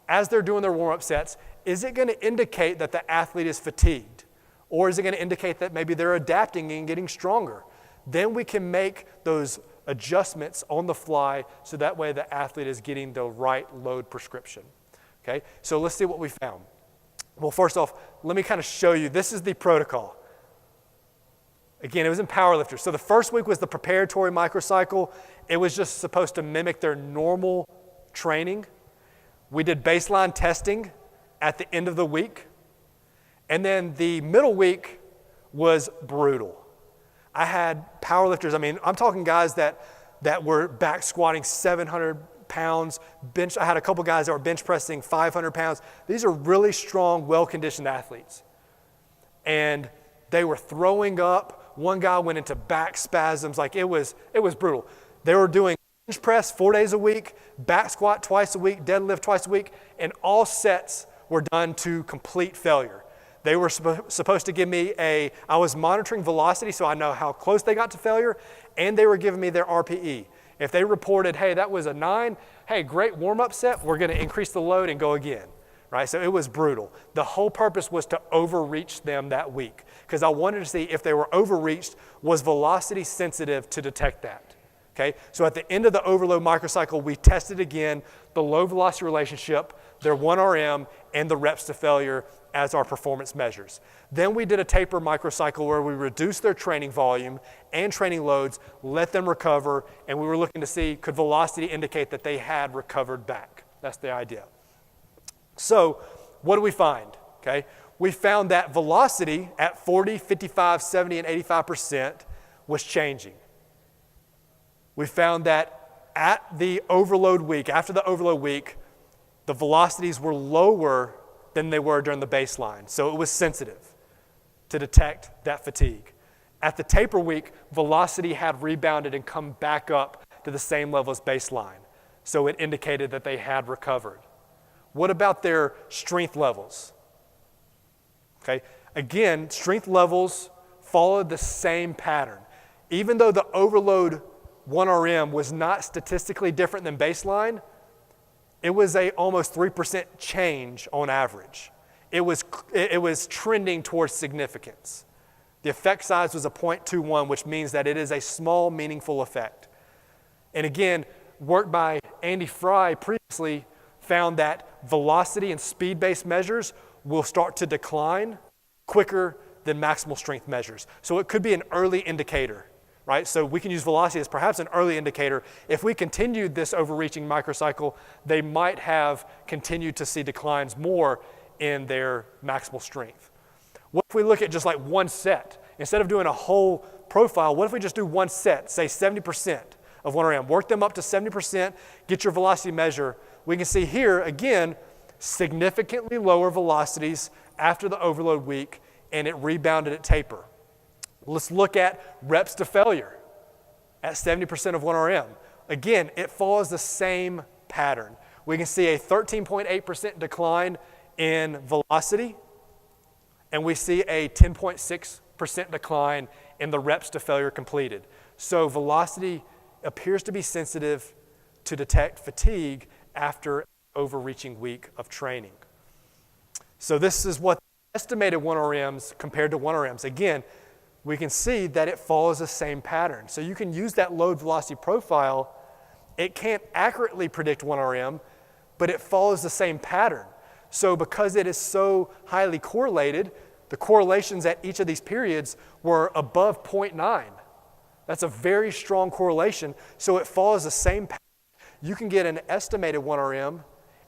as they're doing their warm-up sets? Is it going to indicate that the athlete is fatigued? Or is it going to indicate that maybe they're adapting and getting stronger? Then we can make those adjustments on the fly so that way the athlete is getting the right load prescription. Okay, so let's see what we found. Well, first off, let me kind of show you. This is the protocol. Again, it was in powerlifters. So the first week was the preparatory microcycle. It was just supposed to mimic their normal training. We did baseline testing at the end of the week. And then the middle week was brutal. I had powerlifters, I'm talking guys that were back squatting 700 pounds, I had a couple guys that were bench pressing 500 pounds. These are really strong, well-conditioned athletes. And they were throwing up. One guy went into back spasms. It was brutal. They were doing bench press 4 days a week, back squat twice a week, deadlift twice a week, and all sets were done to complete failure. They were supposed to give me I was monitoring velocity so I know how close they got to failure, and they were giving me their RPE. If they reported, hey, that was a 9, hey, great warm-up set, we're going to increase the load and go again, right? So it was brutal. The whole purpose was to overreach them that week because I wanted to see if they were overreached, was velocity sensitive to detect that, okay? So at the end of the overload microcycle, we tested again the low velocity relationship, their 1RM, and the reps to failure as our performance measures. Then we did a taper microcycle where we reduced their training volume and training loads, let them recover, and we were looking to see could velocity indicate that they had recovered back. That's the idea. So what do we find? Okay, we found that velocity at 40, 55, 70, and 85% was changing. We found that at the overload week, after the overload week, the velocities were lower than they were during the baseline. So it was sensitive to detect that fatigue. At the taper week, velocity had rebounded and come back up to the same level as baseline. So it indicated that they had recovered. What about their strength levels? Okay, again, strength levels followed the same pattern. Even though the overload 1RM was not statistically different than baseline, it was a almost 3% change on average. It was trending towards significance. The effect size was a 0.21, which means that it is a small, meaningful effect. And again, work by Andy Fry previously found that velocity and speed-based measures will start to decline quicker than maximal strength measures. So it could be an early indicator. Right? So we can use velocity as perhaps an early indicator. If we continued this overreaching microcycle, they might have continued to see declines more in their maximal strength. What if we look at just like one set? Instead of doing a whole profile, what if we just do one set, say 70% of 1RM, work them up to 70%, get your velocity measure. We can see here, again, significantly lower velocities after the overload week, and it rebounded at taper. Let's look at reps to failure at 70% of 1RM. Again, it follows the same pattern. We can see a 13.8% decline in velocity, and we see a 10.6 decline in the reps to failure completed. So velocity appears to be sensitive to detect fatigue after overreaching week of training. So this is what estimated 1RMs compared to 1RMs. Again, we can see that it follows the same pattern. So you can use that load velocity profile. It can't accurately predict 1RM, but it follows the same pattern. So because it is so highly correlated, the correlations at each of these periods were above 0.9. That's a very strong correlation. So it follows the same pattern. You can get an estimated 1RM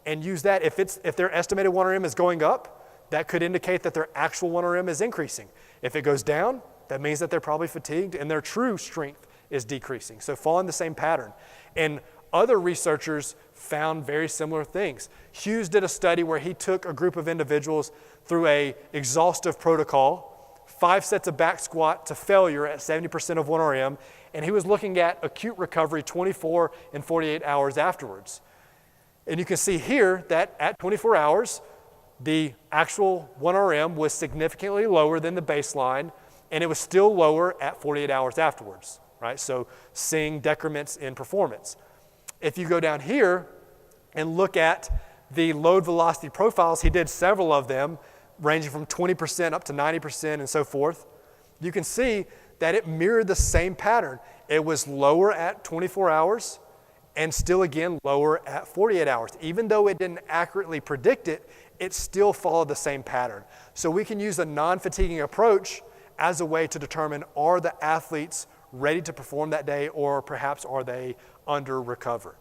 and use that. If their estimated 1RM is going up, that could indicate that their actual 1RM is increasing. If it goes down, that means that they're probably fatigued and their true strength is decreasing. So following the same pattern. And other researchers found very similar things. Hughes did a study where he took a group of individuals through an exhaustive protocol, 5 sets of back squat to failure at 70% of 1RM, and he was looking at acute recovery 24 and 48 hours afterwards. And you can see here that at 24 hours, the actual 1RM was significantly lower than the baseline, and it was still lower at 48 hours afterwards, right? So seeing decrements in performance. If you go down here and look at the load velocity profiles, he did several of them, ranging from 20% up to 90% and so forth. You can see that it mirrored the same pattern. It was lower at 24 hours and still again lower at 48 hours. Even though it didn't accurately predict it, it still followed the same pattern. So we can use a non-fatiguing approach as a way to determine, are the athletes ready to perform that day, or perhaps are they under-recovered?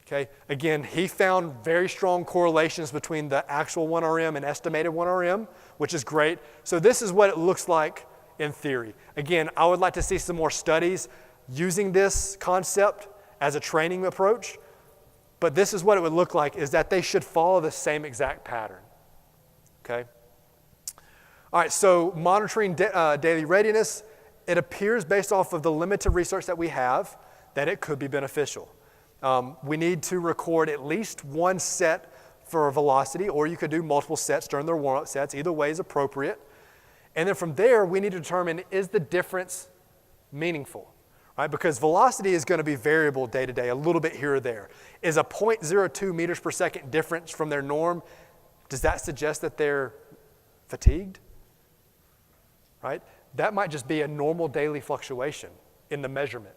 Okay, again, he found very strong correlations between the actual 1RM and estimated 1RM, which is great. So this is what it looks like in theory. Again, I would like to see some more studies using this concept as a training approach, but this is what it would look like, is that they should follow the same exact pattern. Okay? All right, so monitoring daily readiness, it appears based off of the limited research that we have that it could be beneficial. We need to record at least one set for velocity, or you could do multiple sets during their warm-up sets. Either way is appropriate. And then from there, we need to determine, is the difference meaningful? Right? Because velocity is going to be variable day to day, a little bit here or there. Is a 0.02 meters per second difference from their norm, does that suggest that they're fatigued? Right? That might just be a normal daily fluctuation in the measurement.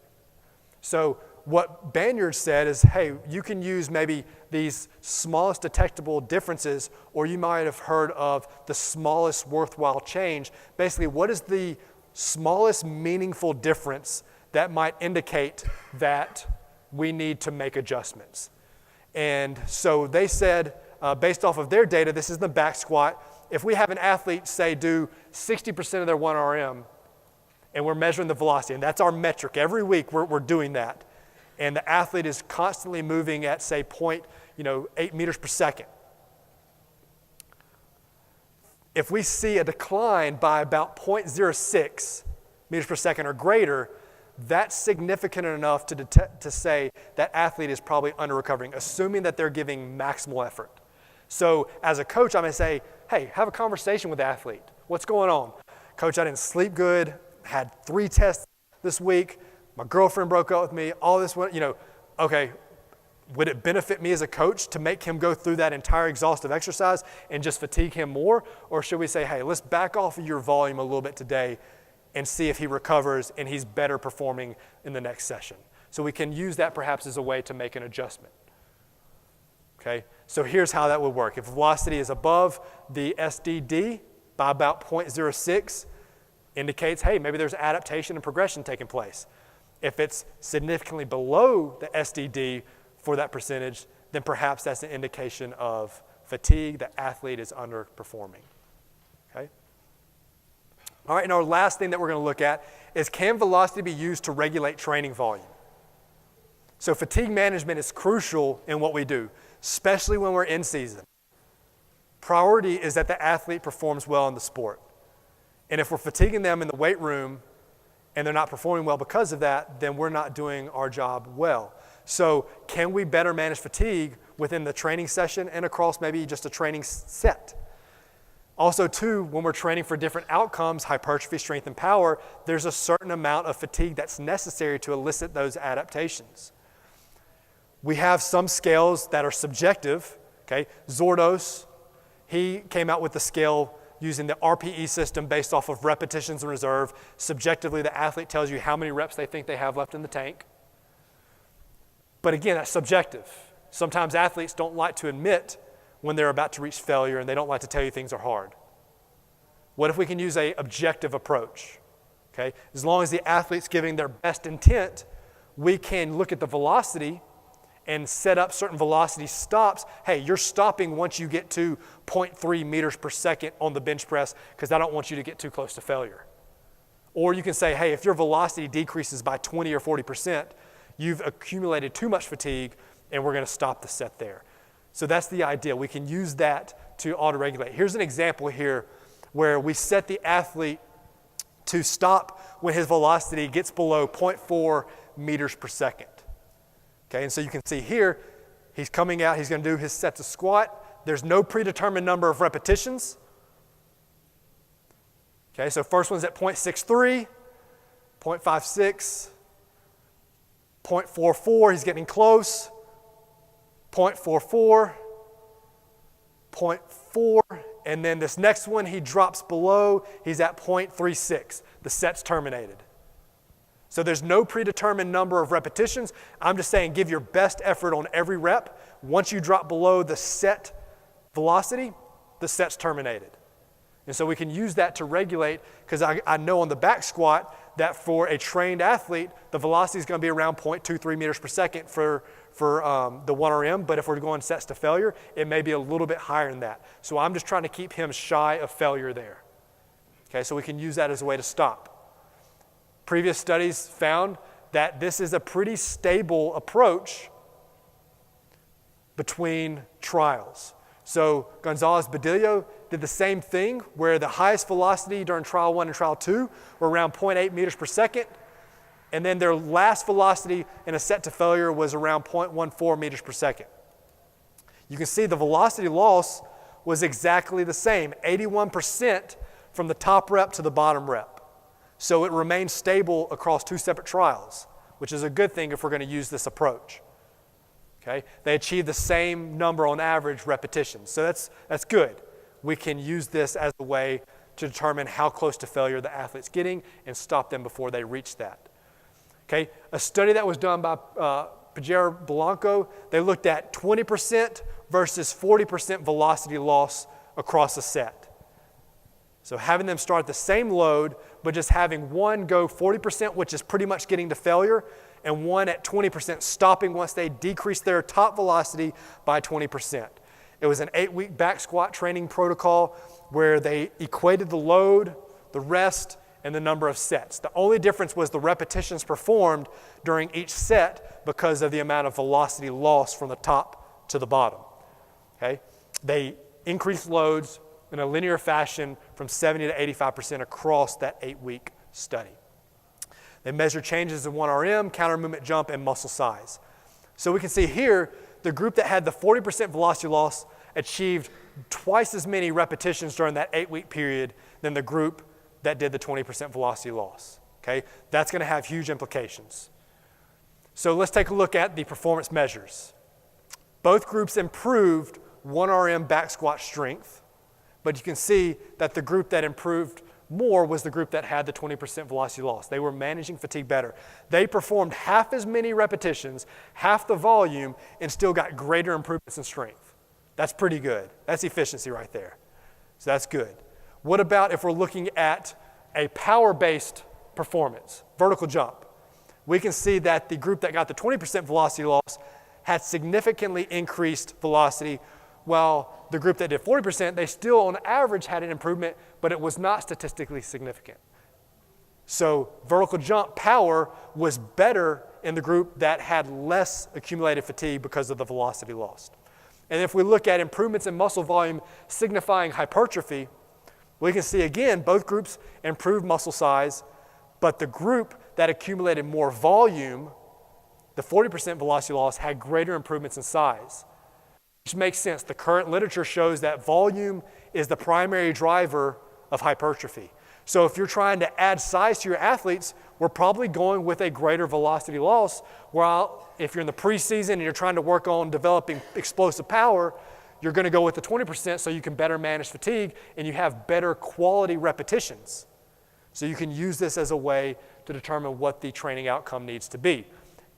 So what Banyard said is, hey, you can use maybe these smallest detectable differences, or you might have heard of the smallest worthwhile change. Basically, what is the smallest meaningful difference that might indicate that we need to make adjustments? And so they said, based off of their data, this is the back squat. If we have an athlete, say, do 60% of their 1RM, and we're measuring the velocity, and that's our metric. Every week we're doing that. And the athlete is constantly moving at, say, 8 meters per second. If we see a decline by about 0.06 meters per second or greater, that's significant enough to say that athlete is probably under-recovering, assuming that they're giving maximal effort. So as a coach, I'm going to say, hey, have a conversation with the athlete. What's going on? Coach, I didn't sleep good, had 3 tests this week, my girlfriend broke up with me, all this, okay, would it benefit me as a coach to make him go through that entire exhaustive exercise and just fatigue him more? Or should we say, hey, let's back off of your volume a little bit today and see if he recovers and he's better performing in the next session? So we can use that perhaps as a way to make an adjustment. Okay, so here's how that would work. If velocity is above the SDD by about 0.06, indicates, hey, maybe there's adaptation and progression taking place. If it's significantly below the SDD for that percentage, then perhaps that's an indication of fatigue. The athlete is underperforming. Okay? All right, and our last thing that we're going to look at is, can velocity be used to regulate training volume? So fatigue management is crucial in what we do, especially when we're in season. Priority is that the athlete performs well in the sport. And if we're fatiguing them in the weight room and they're not performing well because of that, then we're not doing our job well. So can we better manage fatigue within the training session and across maybe just a training set? Also, too, when we're training for different outcomes, hypertrophy, strength, and power, there's a certain amount of fatigue that's necessary to elicit those adaptations. We have some scales that are subjective, okay? Zordos, he came out with the scale using the RPE system based off of repetitions in reserve. Subjectively, the athlete tells you how many reps they think they have left in the tank. But again, that's subjective. Sometimes athletes don't like to admit when they're about to reach failure, and they don't like to tell you things are hard. What if we can use an objective approach? Okay? As long as the athlete's giving their best intent, we can look at the velocity and set up certain velocity stops. Hey, you're stopping once you get to 0.3 meters per second on the bench press because I don't want you to get too close to failure. Or you can say, hey, if your velocity decreases by 20 or 40%, you've accumulated too much fatigue and we're going to stop the set there. So that's the idea. We can use that to auto-regulate. Here's an example here where we set the athlete to stop when his velocity gets below 0.4 meters per second. Okay, and so you can see here, he's coming out, he's going to do his set to squat. There's no predetermined number of repetitions. Okay, so first one's at 0.63, 0.56, 0.44, he's getting close. 0.44, 0.4, and then this next one he drops below, he's at 0.36. The set's terminated. So there's no predetermined number of repetitions. I'm just saying give your best effort on every rep. Once you drop below the set velocity, the set's terminated. And so we can use that to regulate, because I know on the back squat that for a trained athlete, the velocity is going to be around 0.23 meters per second for the 1RM, but if we're going sets to failure, it may be a little bit higher than that. So I'm just trying to keep him shy of failure there. Okay, so we can use that as a way to stop. Previous studies found that this is a pretty stable approach between trials. So Gonzalez-Badillo did the same thing, where the highest velocity during trial 1 and trial 2 were around 0.8 meters per second, and then their last velocity in a set to failure was around 0.14 meters per second. You can see the velocity loss was exactly the same, 81% from the top rep to the bottom rep. So it remained stable across 2 separate trials, which is a good thing if we're going to use this approach. Okay? They achieved the same number on average repetitions. So that's good. We can use this as a way to determine how close to failure the athlete's getting and stop them before they reach that. Okay? A study that was done by Pajero Blanco, they looked at 20% versus 40% velocity loss across a set. So having them start the same load, but just having one go 40%, which is pretty much getting to failure, and one at 20% stopping once they decrease their top velocity by 20%. It was an 8-week back squat training protocol where they equated the load, the rest, and the number of sets. The only difference was the repetitions performed during each set because of the amount of velocity loss from the top to the bottom. Okay? They increased loads in a linear fashion from 70 to 85% across that 8-week study. They measured changes in 1RM, counter movement jump, and muscle size. So we can see here, the group that had the 40% velocity loss achieved twice as many repetitions during that 8-week period than the group that did the 20% velocity loss. Okay? That's going to have huge implications. So let's take a look at the performance measures. Both groups improved 1RM back squat strength, but you can see that the group that improved more was the group that had the 20% velocity loss. They were managing fatigue better. They performed half as many repetitions, half the volume, and still got greater improvements in strength. That's pretty good. That's efficiency right there. So that's good. What about if we're looking at a power-based performance, vertical jump? We can see that the group that got the 20% velocity loss had significantly increased velocity, while the group that did 40%, they still on average had an improvement, but it was not statistically significant. So vertical jump power was better in the group that had less accumulated fatigue because of the velocity lost. And if we look at improvements in muscle volume signifying hypertrophy, we can see again both groups improved muscle size, but the group that accumulated more volume, the 40% velocity loss, had greater improvements in size. which makes sense. The current literature shows that volume is the primary driver of hypertrophy. So if you're trying to add size to your athletes, we're probably going with a greater velocity loss, while if you're in the preseason and you're trying to work on developing explosive power, you're going to go with the 20% so you can better manage fatigue and you have better quality repetitions. So you can use this as a way to determine what the training outcome needs to be.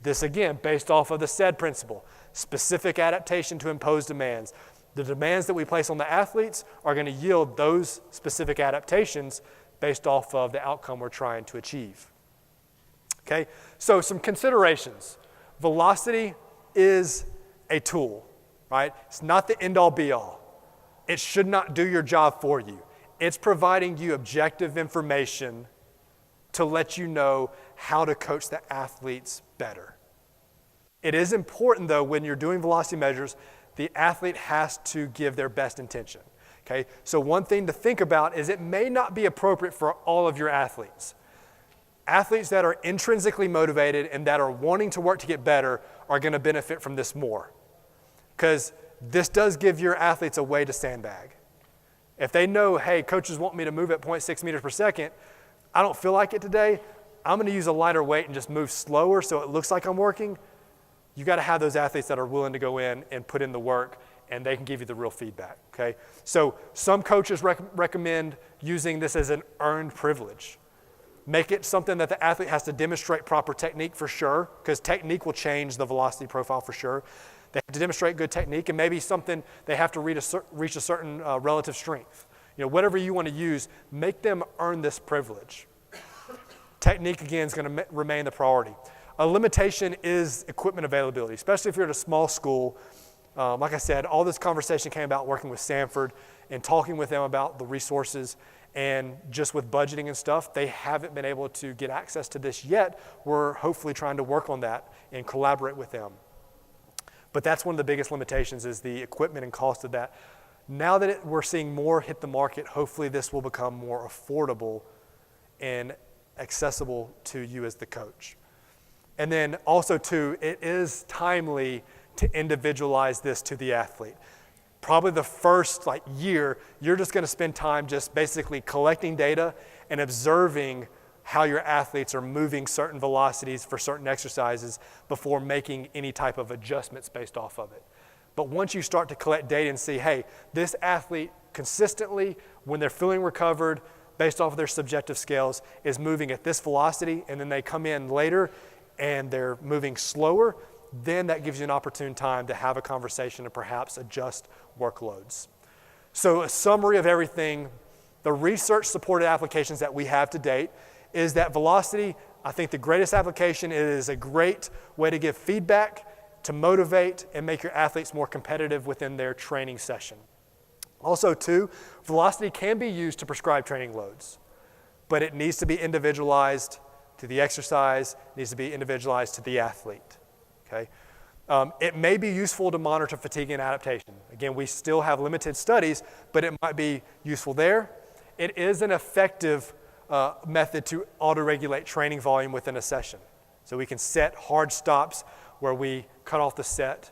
This, again, based off of the SAID principle, specific adaptation to imposed demands. The demands that we place on the athletes are going to yield those specific adaptations based off of the outcome we're trying to achieve. Okay, so some considerations. Velocity is a tool, right? It's not the end-all be-all. It should not do your job for you. It's providing you objective information to let you know how to coach the athletes better. It is important, though, when you're doing velocity measures, the athlete has to give their best intention. Okay, so one thing to think about is it may not be appropriate for all of your athletes. Athletes that are intrinsically motivated and that are wanting to work to get better are going to benefit from this more, because this does give your athletes a way to sandbag. If they know, hey, coaches want me to move at 0.6 meters per second, I don't feel like it today, I'm going to use a lighter weight and just move slower so it looks like I'm working. You got to have those athletes that are willing to go in and put in the work, and they can give you the real feedback, okay? So some coaches recommend using this as an earned privilege. Make it something that the athlete has to demonstrate proper technique for sure, because technique will change the velocity profile for sure. They have to demonstrate good technique, and maybe something they have to reach a certain relative strength. You know, whatever you want to use, make them earn this privilege. Technique, again, is going to remain the priority. A limitation is equipment availability, especially if you're at a small school. Like I said, all this conversation came about working with Sanford and talking with them about the resources, and just with budgeting and stuff, they haven't been able to get access to this yet. We're hopefully trying to work on that and collaborate with them. But that's one of the biggest limitations, is the equipment and cost of that. Now that we're seeing more hit the market, hopefully this will become more affordable and accessible to you as the coach. And then also too, it is timely to individualize this to the athlete. Probably the first year, you're just going to spend time just basically collecting data and observing how your athletes are moving certain velocities for certain exercises before making any type of adjustments based off of it. But once you start to collect data and see, hey, this athlete consistently, when they're feeling recovered, based off of their subjective scales, is moving at this velocity, and then they come in later and they're moving slower, then that gives you an opportune time to have a conversation and perhaps adjust workloads. So a summary of everything, the research-supported applications that we have to date is that velocity, I think the greatest application is a great way to give feedback, to motivate and make your athletes more competitive within their training session. Also too, velocity can be used to prescribe training loads, but it needs to be individualized to the exercise, needs to be individualized to the athlete. Okay? It may be useful to monitor fatigue and adaptation. Again, we still have limited studies, but it might be useful there. It is an effective method to auto-regulate training volume within a session. So we can set hard stops where we cut off the set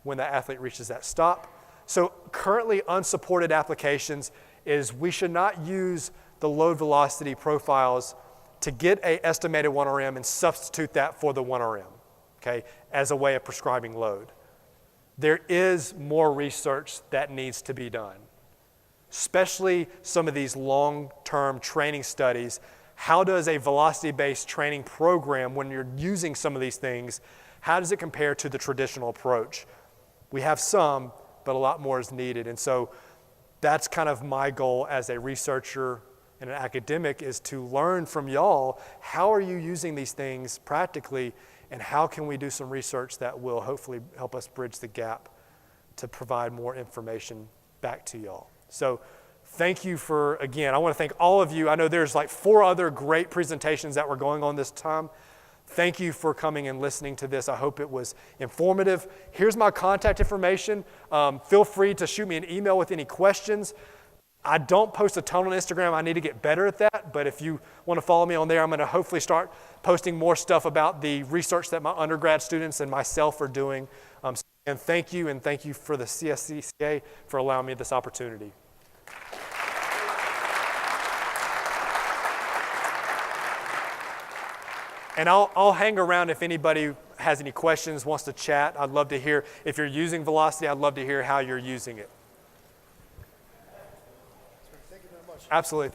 when the athlete reaches that stop. So currently unsupported applications is we should not use the load velocity profiles to get an estimated 1RM and substitute that for the 1RM. Okay, as a way of prescribing load. There is more research that needs to be done, especially some of these long-term training studies. How does a velocity-based training program, when you're using some of these things, how does it compare to the traditional approach? We have some, but a lot more is needed. And so that's kind of my goal as a researcher and an academic, is to learn from y'all, how are you using these things practically, and how can we do some research that will hopefully help us bridge the gap to provide more information back to y'all. So thank you for, again, I want to thank all of you. I know there's 4 other great presentations that were going on this time. Thank you for coming and listening to this. I hope it was informative. Here's my contact information. Feel free to shoot me an email with any questions. I don't post a ton on Instagram. I need to get better at that. But if you want to follow me on there, I'm going to hopefully start posting more stuff about the research that my undergrad students and myself are doing. And thank you for the CSCCA for allowing me this opportunity. And I'll hang around if anybody has any questions, wants to chat. I'd love to hear, if you're using Velocity, I'd love to hear how you're using it. Thank you very much. Absolutely.